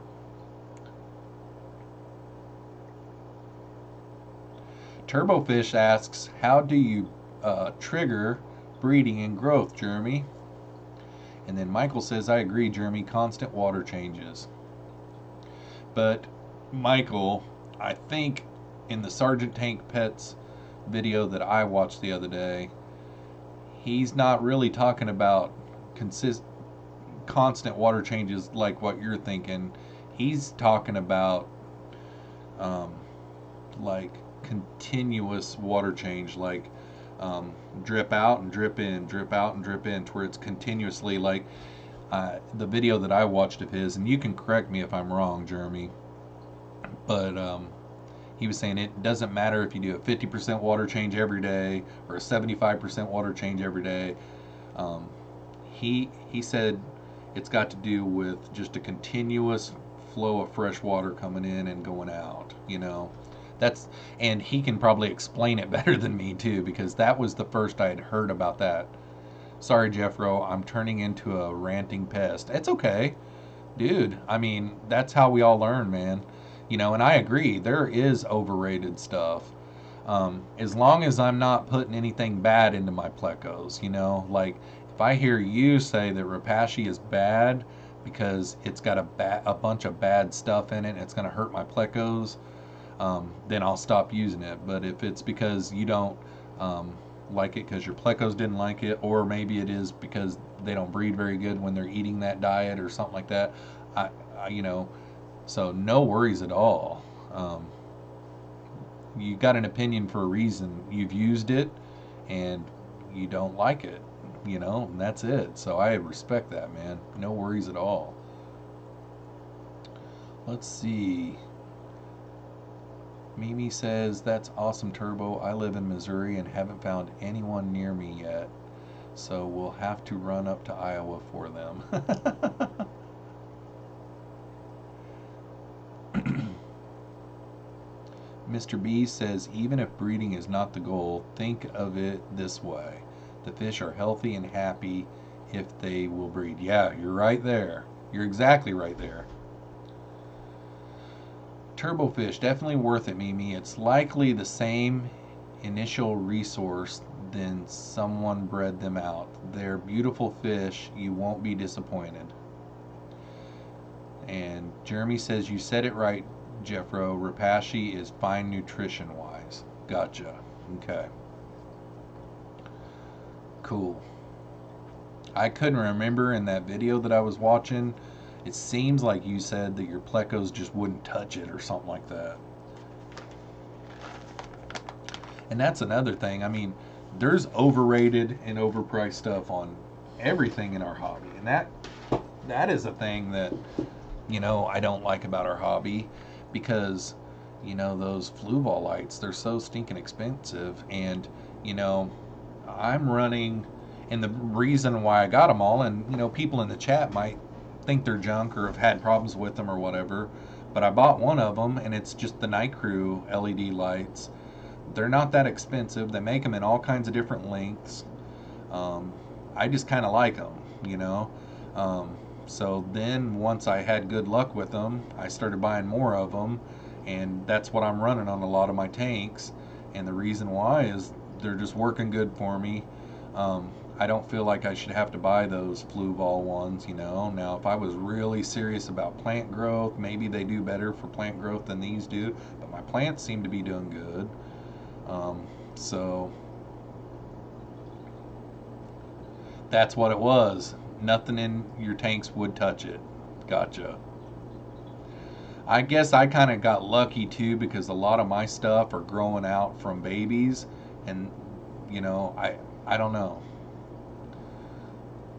Turbofish asks, how do you trigger breeding and growth, Jeremy? And then Michael says, I agree, Jeremy, constant water changes. But Michael, I think in the Sergeant Tank Pets video that I watched the other day, he's not really talking about constant water changes like what you're thinking. He's talking about um, like continuous water change, like drip out and drip in, drip out and drip in, to where it's continuously like the video that I watched of his, and you can correct me if I'm wrong, Jeremy, but he was saying it doesn't matter if you do a 50% water change every day or a 75% water change every day. He said it's got to do with just a continuous flow of fresh water coming in and going out, you know. That's, and he can probably explain it better than me too, because that was the first I had heard about that. Sorry, Jeffro, I'm turning into a ranting pest. It's okay, dude. I mean, that's how we all learn, man. You know, and I agree, there is overrated stuff. As long as I'm not putting anything bad into my plecos, you know, like if I hear you say that Rapashi is bad because it's got a bunch of bad stuff in it and it's going to hurt my plecos, then I'll stop using it. But if it's because you don't like it because your plecos didn't like it, or maybe it is because they don't breed very good when they're eating that diet or something like that, you know, so no worries at all. You got an opinion for a reason. You've used it and you don't like it, you know, and that's it. So I respect that, man. No worries at all. Let's see. Mimi says, that's awesome, Turbo. I live in Missouri and haven't found anyone near me yet, so we'll have to run up to Iowa for them. Mr. B says, even if breeding is not the goal, think of it this way. The fish are healthy and happy if they will breed. Yeah, you're right there. You're exactly right there. Turbofish, definitely worth it, Mimi. It's likely the same initial resource then someone bred them out. They're beautiful fish. You won't be disappointed. And Jeremy says, you said it right, Jeffro. Rapashi is fine nutrition wise. Gotcha. Okay. Cool. I couldn't remember in that video that I was watching. It seems like you said that your plecos just wouldn't touch it or something like that. And that's another thing. I mean, there's overrated and overpriced stuff on everything in our hobby. And that is a thing that, you know, I don't like about our hobby, because, you know, those Fluval lights, they're so stinking expensive. And, you know, I'm running, and the reason why I got them all, and, you know, people in the chat might think they're junk or have had problems with them or whatever, but I bought one of them, and it's just the Night Crew LED lights. They're not that expensive. They make them in all kinds of different lengths. I just kind of like them, you know. So then once I had good luck with them, I started buying more of them, and that's what I'm running on a lot of my tanks. And the reason why is they're just working good for me. I don't feel like I should have to buy those Fluval ones, you know. Now, if I was really serious about plant growth, maybe they do better for plant growth than these do, but my plants seem to be doing good. So that's what it was. Nothing in your tanks would touch it. Gotcha. I guess I kind of got lucky too, because a lot of my stuff are growing out from babies, and you know, I don't know.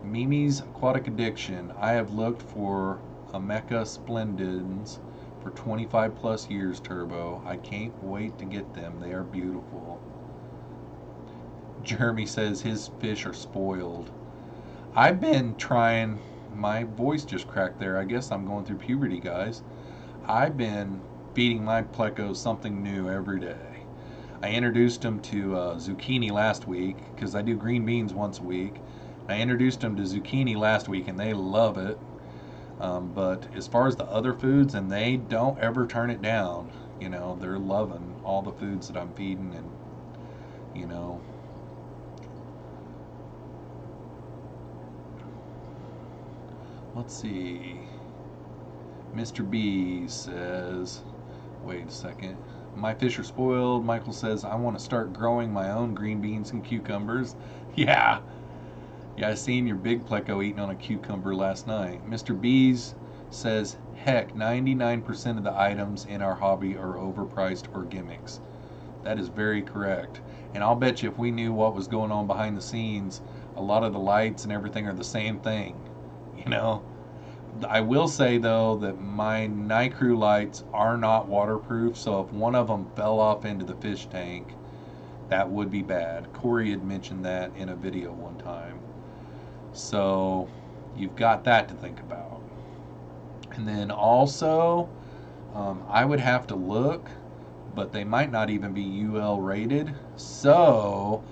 Mimi's Aquatic Addiction. I have looked for Ameca Splendens for 25 plus years, Turbo. I can't wait to get them. They are beautiful. Jeremy says his fish are spoiled. I've been trying, my voice just cracked there. I guess I'm going through puberty, guys. I've been feeding my plecos something new every day. I introduced them to zucchini last week, because I do green beans once a week. I introduced them to zucchini last week, and they love it. But as far as the other foods, and they don't ever turn it down. You know, they're loving all the foods that I'm feeding, and, you know. Let's see. Mr. B says, wait a second. My fish are spoiled. Michael says, I want to start growing my own green beans and cucumbers. Yeah. Yeah, I seen your big pleco eating on a cucumber last night. Mr. B's says, heck, 99% of the items in our hobby are overpriced or gimmicks. That is very correct. And I'll bet you if we knew what was going on behind the scenes, a lot of the lights and everything are the same thing. You know? I will say, though, that my Night Crew lights are not waterproof, so if one of them fell off into the fish tank, that would be bad. Corey had mentioned that in a video one time. So you've got that to think about. And then also, I would have to look, but they might not even be UL rated. So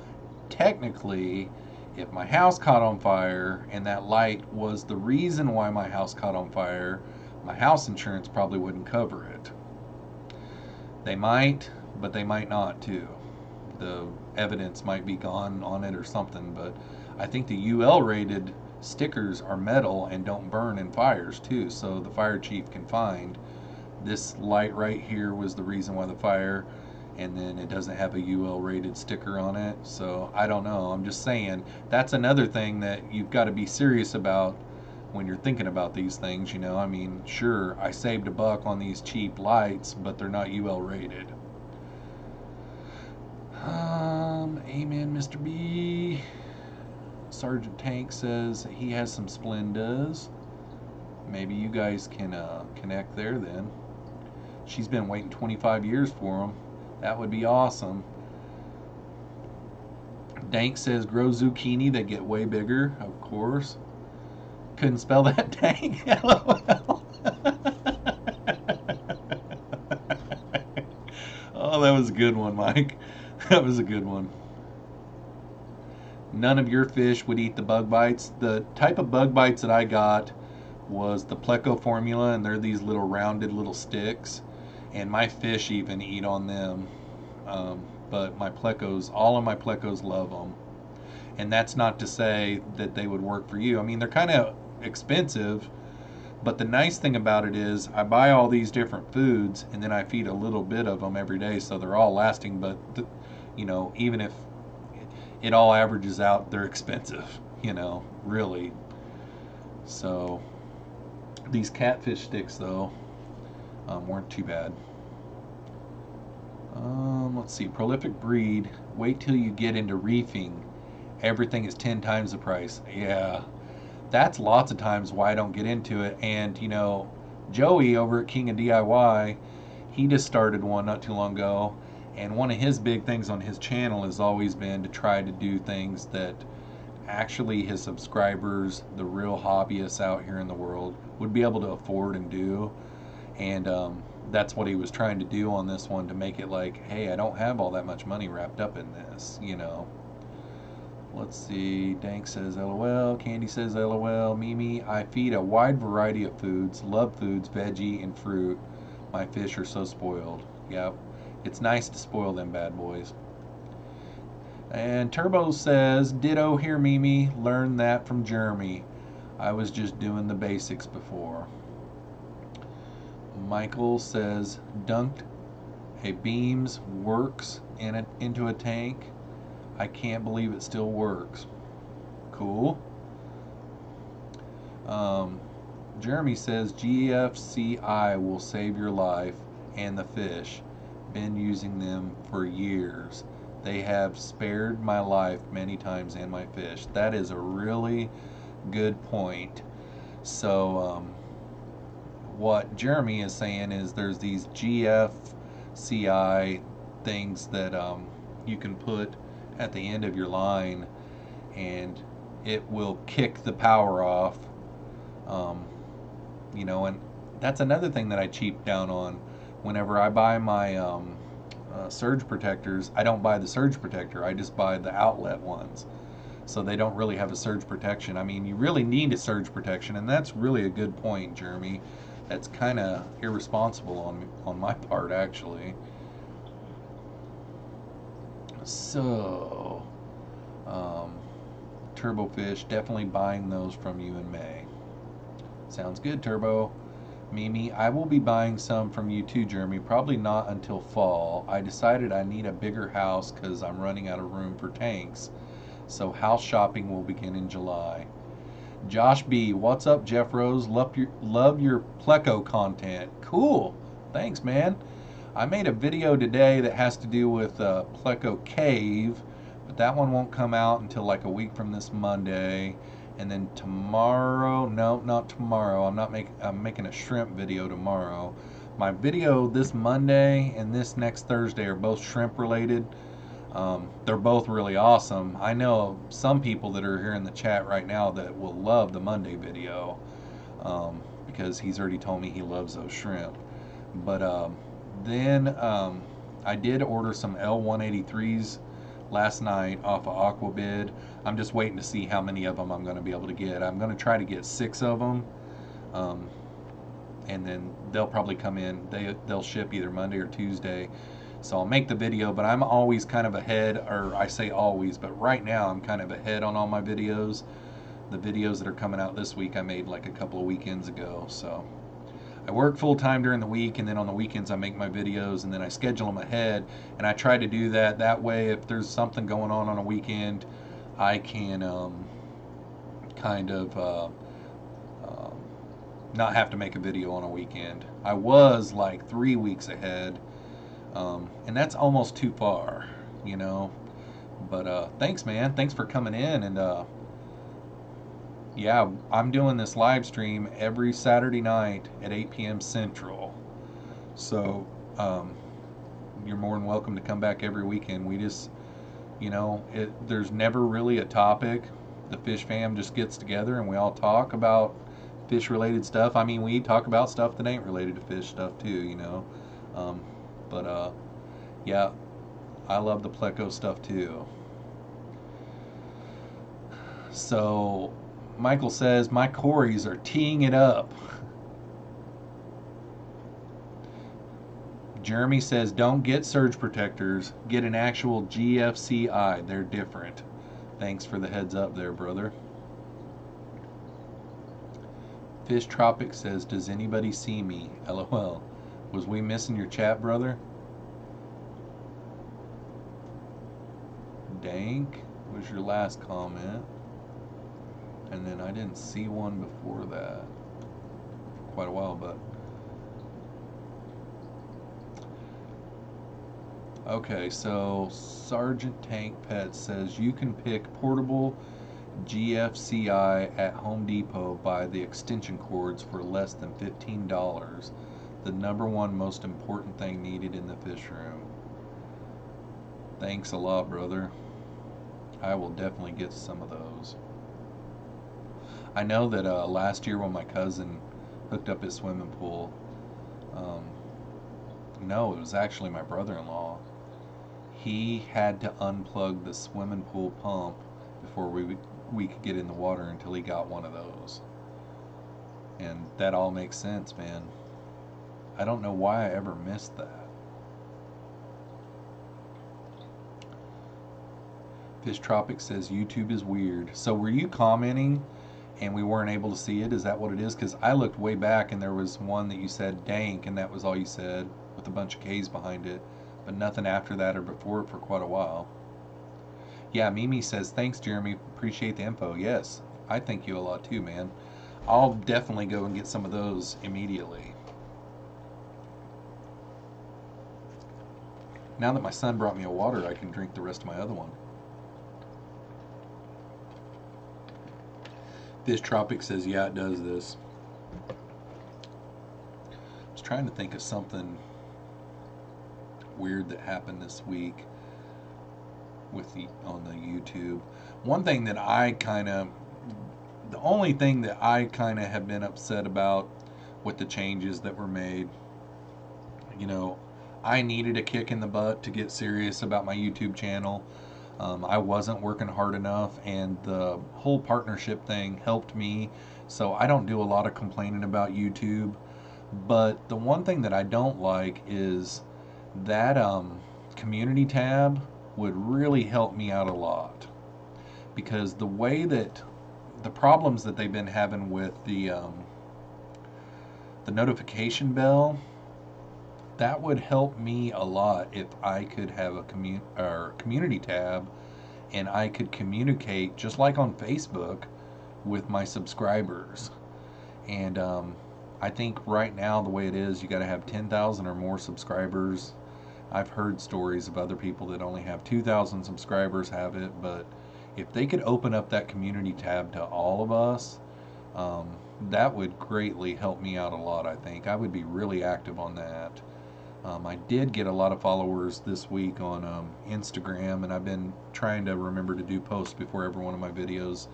technically, if my house caught on fire and that light was the reason why my house caught on fire, my house insurance probably wouldn't cover it. They might, but they might not too. The evidence might be gone on it or something, but I think the UL rated stickers are metal and don't burn in fires too, so the fire chief can find this light right here was the reason why the fire, and then it doesn't have a UL rated sticker on it. So I don't know, I'm just saying that's another thing that you've got to be serious about when you're thinking about these things, you know. I mean, sure, I saved $1 on these cheap lights, but they're not UL rated. Amen, Mr. B. Sergeant Tank says he has some Splendas. Maybe you guys can connect there then. She's been waiting 25 years for them. That would be awesome. Dank says grow zucchini, they get way bigger, of course. Couldn't spell that, Dank. LOL. Oh, that was a good one, Mike. That was a good one. none of your fish would eat the bug bites. The type of bug bites that I got was the Pleco formula, and they're these little rounded little sticks, and my fish even eat on them. But my Plecos, all of my Plecos love them. And that's not to say that they would work for you. I mean, they're kind of expensive, but the nice thing about it is I buy all these different foods and then I feed a little bit of them every day, so they're all lasting. But you know, even if it all averages out, they're expensive. You know, really. So these catfish sticks though weren't too bad. Let's see, prolific breed. Wait till you get into reefing. Everything is 10 times the price. Yeah, that's lots of times why I don't get into it. And you know, Joey over at King of DIY, he just started one not too long ago, and one of his big things on his channel has always been to try to do things that actually his subscribers, the real hobbyists out here in the world, would be able to afford and do. And that's what he was trying to do on this one, to make it like, hey, I don't have all that much money wrapped up in this, you know. Let's see, Dank says LOL, Candy says LOL, Mimi, I feed a wide variety of foods, love foods, veggie, and fruit. My fish are so spoiled. Yep, it's nice to spoil them bad boys. And Turbo says, ditto here, Mimi, learned that from Jeremy. I was just doing the basics before. Michael says, dunked a beams works into a tank. I can't believe it still works. Cool. Jeremy says, GFCI will save your life and the fish. Been using them for years. They have spared my life many times and my fish. That is a really good point. So, what Jeremy is saying is there's these GFCI things that you can put at the end of your line, and it will kick the power off. You know, and that's another thing that I cheap down on. Whenever I buy my surge protectors, I don't buy the surge protector, I just buy the outlet ones, so they don't really have a surge protection. I mean, you really need a surge protection, and that's really a good point, Jeremy. That's kind of irresponsible on my part, actually. So, Turbofish, definitely buying those from you in May. Sounds good, Turbo. Mimi, I will be buying some from you too, Jeremy. Probably not until fall. I decided I need a bigger house because I'm running out of room for tanks. So house shopping will begin in July. Josh B, what's up, Jeffroz? Love your Pleco content. Cool. Thanks, man. I made a video today that has to do with Pleco Cave, but that one won't come out until like a week from this Monday. And then tomorrow, no, not tomorrow. I'm making a shrimp video tomorrow. My video this Monday and this next Thursday are both shrimp related. They're both really awesome. I know some people that are here in the chat right now that will love the Monday video, because he's already told me he loves those shrimp. But then I did order some L183s last night off of Aquabid. I'm just waiting to see how many of them I'm going to be able to get. I'm going to try to get 6 of them, and then they'll probably come in. They'll ship either Monday or Tuesday. So I'll make the video, but I'm always kind of ahead, or I say always, but right now I'm kind of ahead on all my videos. The videos that are coming out this week I made like a couple of weekends ago. So I work full time during the week, and then on the weekends I make my videos, and then I schedule them ahead, and I try to do that. That way, if there's something going on a weekend, I can kind of not have to make a video on a weekend. I was like 3 weeks ahead. And that's almost too far, you know. But thanks, man. Thanks for coming in. And yeah, I'm doing this live stream every Saturday night at 8 p.m. Central. So you're more than welcome to come back every weekend. We just, you know, there's never really a topic. The Fish Fam just gets together and we all talk about fish-related stuff. I mean, we talk about stuff that ain't related to fish stuff too, you know. But yeah, I love the Pleco stuff too. So Michael says, my Corys are teeing it up. Jeremy says, don't get surge protectors. Get an actual GFCI. They're different. Thanks for the heads up there, brother. Fish Tropic says, does anybody see me? LOL. Was we missing your chat, brother? Dank was your last comment. And then I didn't see one before that. Quite a while, but... Okay, so Sergeant Tank Pet says you can pick portable GFCI at Home Depot by the extension cords for less than $15. The #1 most important thing needed in the fish room. Thanks a lot, brother. I will definitely get some of those. I know that last year when my cousin hooked up his swimming pool, no, it was actually my brother-in-law. He had to unplug the swimming pool pump before we could get in the water until he got one of those. And that all makes sense, man. I don't know why I ever missed that. Fish Tropic says YouTube is weird. So were you commenting and we weren't able to see it? Is that what it is? Because I looked way back and there was one that you said dank, and that was all you said with a bunch of K's behind it, but nothing after that or before it for quite a while. Yeah, Mimi says, thanks, Jeremy. Appreciate the info. Yes, I thank you a lot too, man. I'll definitely go and get some of those immediately. Now that my son brought me a water, I can drink the rest of my other one. Fish Tropic says, yeah, it does this. I was trying to think of something weird that happened this week with on the YouTube. One thing that the only thing that I kind of have been upset about with the changes that were made, you know, I needed a kick in the butt to get serious about my YouTube channel. I wasn't working hard enough, and the whole partnership thing helped me, so I don't do a lot of complaining about YouTube. But the one thing that I don't like is that community tab would really help me out a lot, because the way that the problems that they've been having with the notification bell, that would help me a lot if I could have a community tab and I could communicate just like on Facebook with my subscribers. And I think right now the way it is, you got to have 10,000 or more subscribers. I've heard stories of other people that only have 2,000 subscribers have it, but if they could open up that community tab to all of us, that would greatly help me out a lot. I think I would be really active on that. I did get a lot of followers this week on Instagram, and I've been trying to remember to do posts before every one of my videos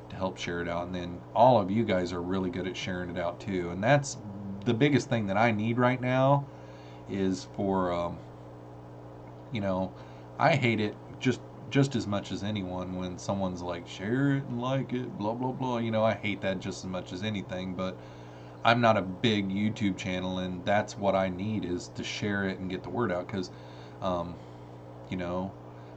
to help share it out. And then all of you guys are really good at sharing it out too. And that's the biggest thing that I need right now is for, you know, I hate it just as much as anyone when someone's like, share it and like it, blah, blah, blah. You know, I hate that just as much as anything, but I'm not a big YouTube channel, and that's what I need, is to share it and get the word out, because you know,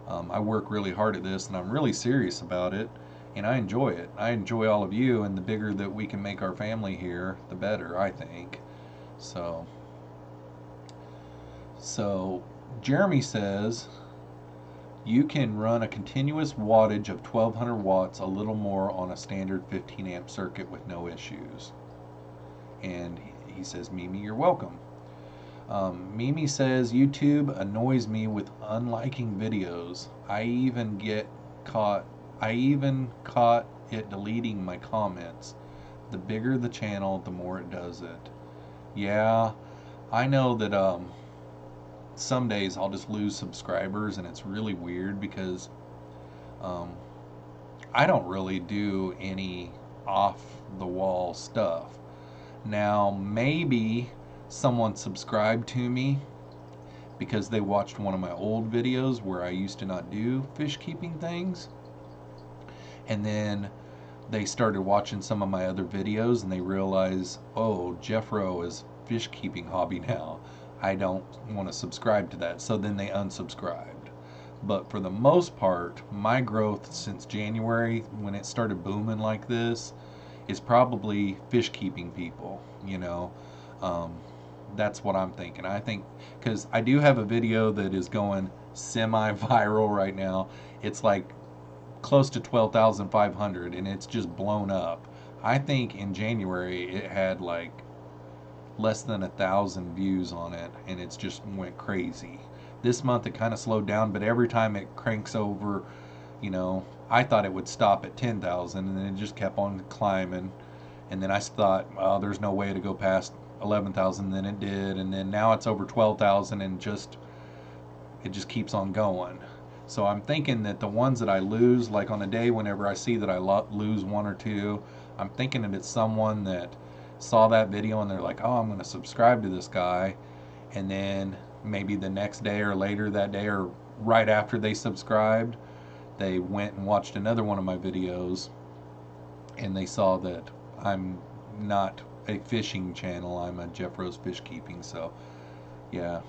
I work really hard at this and I'm really serious about it, and I enjoy it. I enjoy all of you, and the bigger that we can make our family here, the better, I think. So Jeremy says you can run a continuous wattage of 1200 watts, a little more, on a standard 15 amp circuit with no issues. And he says, Mimi, you're welcome. Mimi says, YouTube annoys me with unliking videos. I even caught it deleting my comments. The bigger the channel, the more it does it. Yeah, I know that some days I'll just lose subscribers, and it's really weird because I don't really do any off the wall stuff. Now, maybe someone subscribed to me because they watched one of my old videos where I used to not do fish keeping things, And then they started watching some of my other videos and they realized, oh, Jeffro is fish keeping hobby now. I don't want to subscribe to that. So then they unsubscribed. But for the most part, my growth since January, when it started booming like this, is probably fish keeping people, you know. Um, that's what I'm thinking. I think, because I do have a video that is going semi-viral right now. It's like close to 12,500 and it's just blown up. I think in January it had like less than 1,000 views on it and it's just went crazy. This month it kind of slowed down, but every time it cranks over, you know, I thought it would stop at 10,000 and then it just kept on climbing. And then I thought, oh, there's no way to go past 11,000. Then it did, and then now it's over 12,000, and it just keeps on going. So I'm thinking that the ones that I lose, like on a day whenever I see that I lose one or two, I'm thinking that it's someone that saw that video and they're like, oh, I'm going to subscribe to this guy, and then maybe the next day or later that day or right after they subscribed, they went and watched another one of my videos and they saw that I'm not a fishing channel, I'm a Jeffroz FishKeeping. So yeah.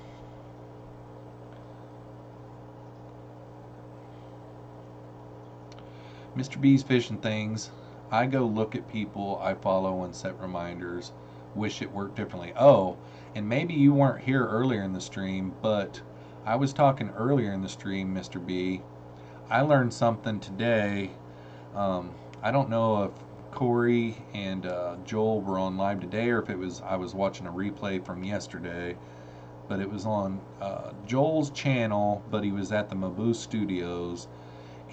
Mr. B's Fishing Things. I go look at people I follow and set reminders. Wish it worked differently. Oh, and maybe you weren't here earlier in the stream, but I was talking earlier in the stream, Mr. B. I learned something today. I don't know if Corey and Joel were on live today or if it was I was watching a replay from yesterday, but it was on Joel's channel, but he was at the Mabu Studios,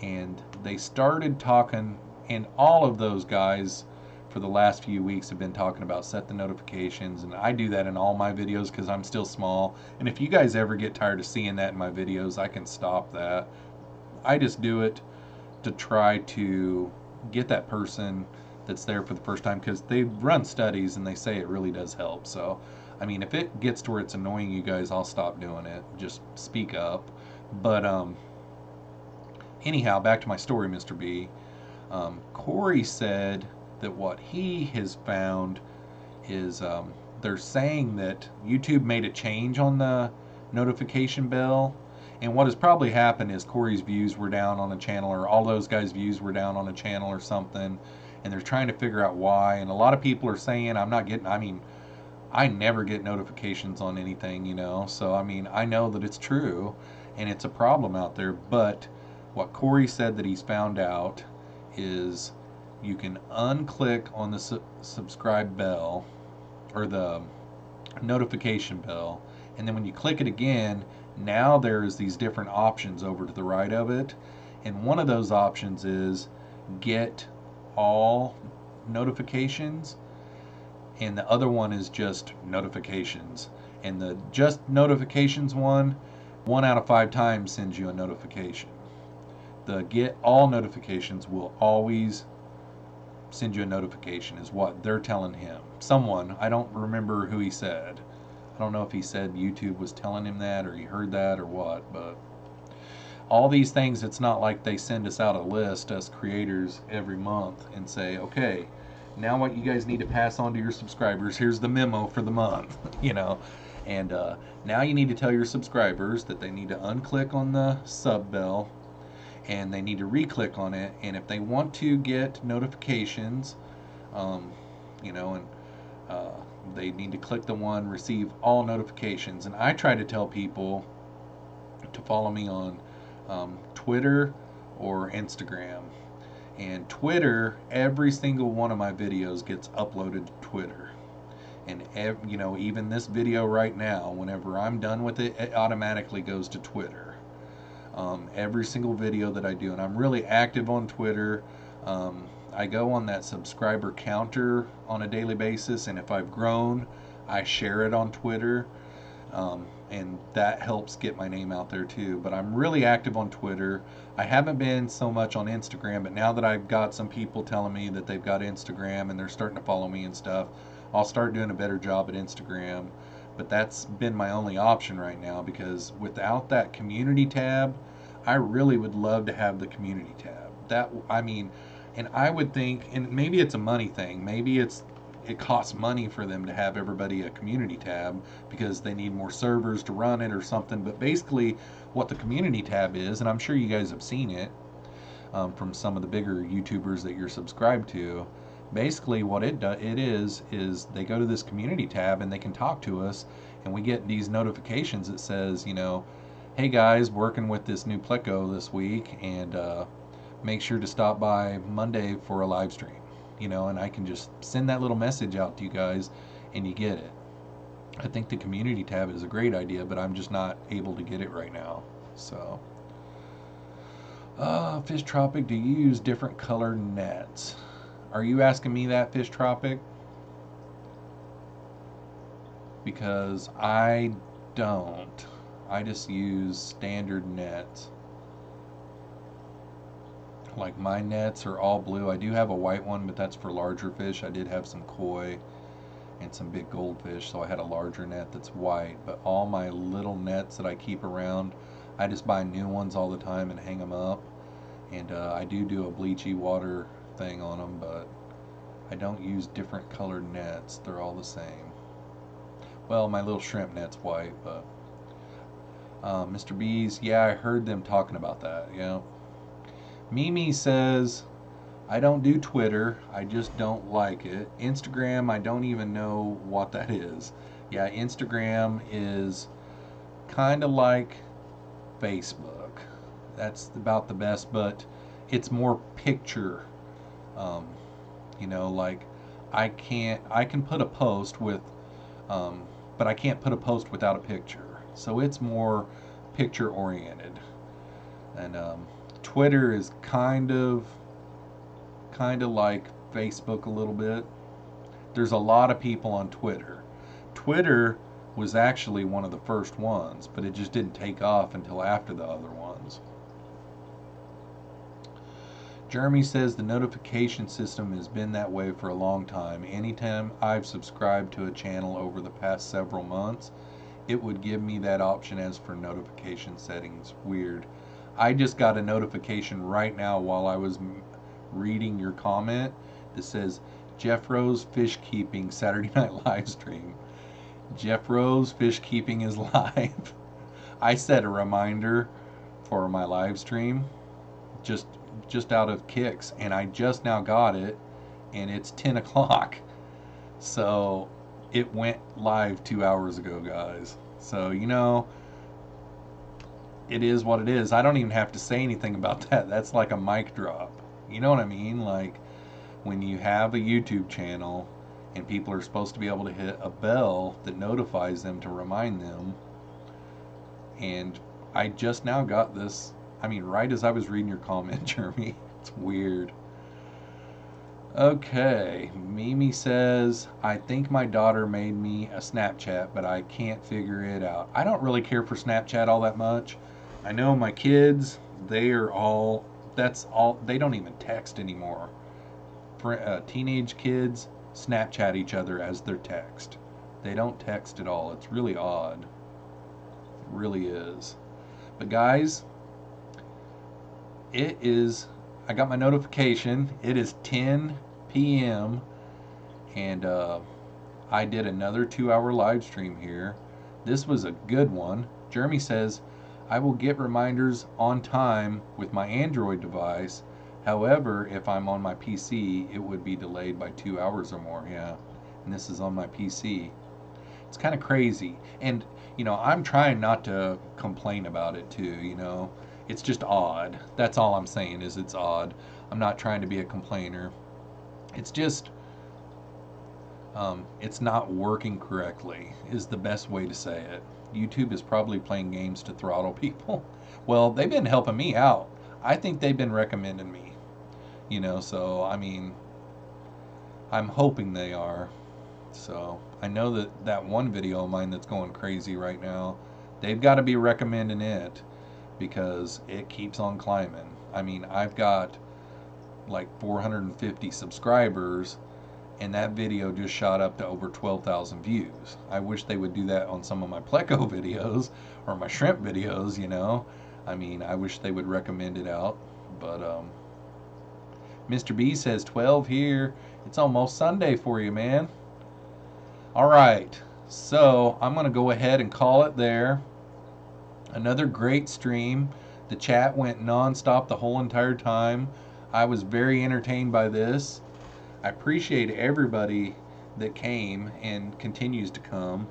and they started talking, and all of those guys for the last few weeks have been talking about set the notifications, and I do that in all my videos because I'm still small, and if you guys ever get tired of seeing that in my videos, I can stop that. I just do it to try to get that person that's there for the first time, because they've run studies and they say it really does help. So I mean, if it gets to where it's annoying you guys, I'll stop doing it. Just speak up. But anyhow, back to my story, Mr. B. Corey said that what he has found is they're saying that YouTube made a change on the notification bell. And what has probably happened is Corey's views were down on a channel, or all those guys' views were down on a channel or something. And they're trying to figure out why. And a lot of people are saying, I mean, I never get notifications on anything, you know. So, I mean, I know that it's true and it's a problem out there. But what Corey said that he's found out is you can unclick on the subscribe bell or the notification bell, and then when you click it again, now there's these different options over to the right of it, and one of those options is get all notifications, and the other one is just notifications. And the just notifications one out of 5 times sends you a notification. The get all notifications will always send you a notification, is what they're telling him. Someone, I don't remember who he said. I don't know if he said YouTube was telling him that or he heard that or what, but all these things, it's not like they send us out a list, us creators, every month and say, okay, now what you guys need to pass on to your subscribers, here's the memo for the month, you know. And now you need to tell your subscribers that they need to unclick on the sub bell and they need to re-click on it, and if they want to get notifications, you know, and they need to click the one receive all notifications. And I try to tell people to follow me on Twitter or Instagram. And Twitter, every single one of my videos gets uploaded to Twitter. And you know, even this video right now, whenever I'm done with it, it automatically goes to Twitter. Every single video that I do, and I'm really active on Twitter. I go on that subscriber counter on a daily basis, and if I've grown, I share it on Twitter, and that helps get my name out there too. But I'm really active on Twitter. I haven't been so much on Instagram, but now that I've got some people telling me that they've got Instagram and they're starting to follow me and stuff, I'll start doing a better job at Instagram. But that's been my only option right now, because without that community tab, I really would love to have the community tab. That, I mean, And I would think, and maybe it's a money thing, maybe it costs money for them to have everybody a community tab because they need more servers to run it or something. But basically, what the community tab is, and I'm sure you guys have seen it from some of the bigger YouTubers that you're subscribed to. Basically, what it is they go to this community tab and they can talk to us, and we get these notifications that says, you know, hey guys, working with this new Pleco this week, and make sure to stop by Monday for a live stream. You know, and I can just send that little message out to you guys, and you get it. I think the community tab is a great idea, but I'm just not able to get it right now. So, Fish Tropic, do you use different colored nets? Are you asking me that, Fish Tropic? Because I don't. I just use standard nets. Like my nets are all blue. I do have a white one, but that's for larger fish. I did have some koi and some big goldfish, so I had a larger net that's white. But all my little nets that I keep around, I just buy new ones all the time and hang them up. And I do a bleachy water thing on them, but I don't use different colored nets. They're all the same. Well, my little shrimp net's white, but Mr. B's, yeah, I heard them talking about that. Yeah. Mimi says, I don't do Twitter. I just don't like it. Instagram, I don't even know what that is. Yeah, Instagram is kind of like Facebook. That's about the best, but it's more picture. You know, like I can put a post with, but I can't put a post without a picture. So it's more picture oriented. And Twitter is kind of like Facebook a little bit. There's a lot of people on Twitter. Twitter was actually one of the first ones, but it just didn't take off until after the other ones. Jeremy says the notification system has been that way for a long time. Anytime I've subscribed to a channel over the past several months, it would give me that option as for notification settings. Weird. I just got a notification right now while I was reading your comment that says Jeffroz FishKeeping Saturday Night Live Stream. Jeffroz FishKeeping is live. I set a reminder for my live stream just out of kicks, and I just now got it, and it's 10 o'clock. So it went live 2 hours ago, guys. So, you know, it is what it is. I don't even have to say anything about that. That's like a mic drop. You know what I mean? Like when you have a YouTube channel and people are supposed to be able to hit a bell that notifies them to remind them. And I just now got this, I mean, right as I was reading your comment, Jeremy. It's weird. Okay, Mimi says, I think my daughter made me a Snapchat, but I can't figure it out. I don't really care for Snapchat all that much. I know my kids, they don't even text anymore. Teenage kids Snapchat each other as their text. They don't text at all. It's really odd. It really is. But guys, I got my notification. It is 10 p.m. and I did another 2-hour live stream here. This was a good one. Jeremy says, I will get reminders on time with my Android device. However, if I'm on my PC, it would be delayed by 2 hours or more. Yeah, and this is on my PC. It's kind of crazy. And, you know, I'm trying not to complain about it too, you know. It's just odd. That's all I'm saying is it's odd. I'm not trying to be a complainer. It's just, it's not working correctly is the best way to say it. YouTube is probably playing games to throttle people. Well, they've been helping me out. I think they've been recommending me, you know, so, I mean, I'm hoping they are. So, I know that one video of mine that's going crazy right now, they've got to be recommending it because it keeps on climbing. I mean, I've got like 450 subscribers, and that video just shot up to over 12,000 views. I wish they would do that on some of my Pleco videos or my shrimp videos, you know. I mean, I wish they would recommend it out, but Mr. B says 12 here. It's almost Sunday for you, man. All right, so I'm going to go ahead and call it there. Another great stream. The chat went non-stop the whole entire time. I was very entertained by this. I appreciate everybody that came and continues to come.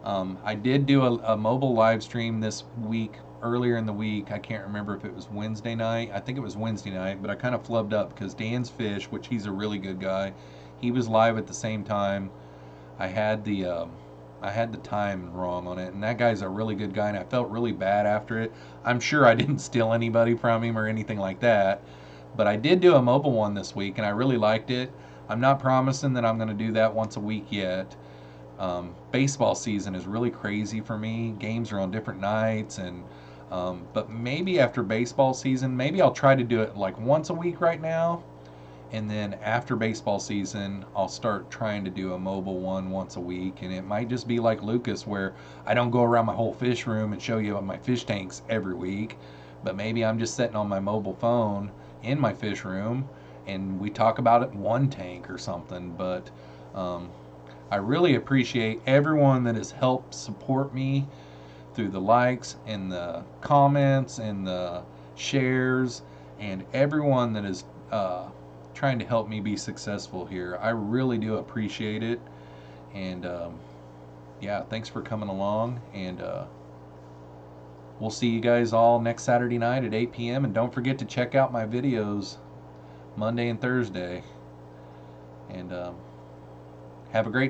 I did do a mobile live stream this week, earlier in the week. I can't remember if it was Wednesday night. I think it was Wednesday night, but I kind of flubbed up because Dan's Fish, which he's a really good guy, he was live at the same time. I had the time wrong on it, and that guy's a really good guy, and I felt really bad after it. I'm sure I didn't steal anybody from him or anything like that, but I did do a mobile one this week, and I really liked it. I'm not promising that I'm going to do that once a week yet. Baseball season is really crazy for me. Games are on different nights, and but maybe after baseball season, maybe I'll try to do it like once a week right now, and then after baseball season, I'll start trying to do a mobile one once a week, and it might just be like Lucas, where I don't go around my whole fish room and show you my fish tanks every week, but maybe I'm just sitting on my mobile phone in my fish room, and we talk about it one tank or something. But I really appreciate everyone that has helped support me through the likes and the comments and the shares, and everyone that is trying to help me be successful here. I really do appreciate it. And yeah, thanks for coming along. And we'll see you guys all next Saturday night at 8 p.m. And don't forget to check out my videos Monday and Thursday. And have a great night.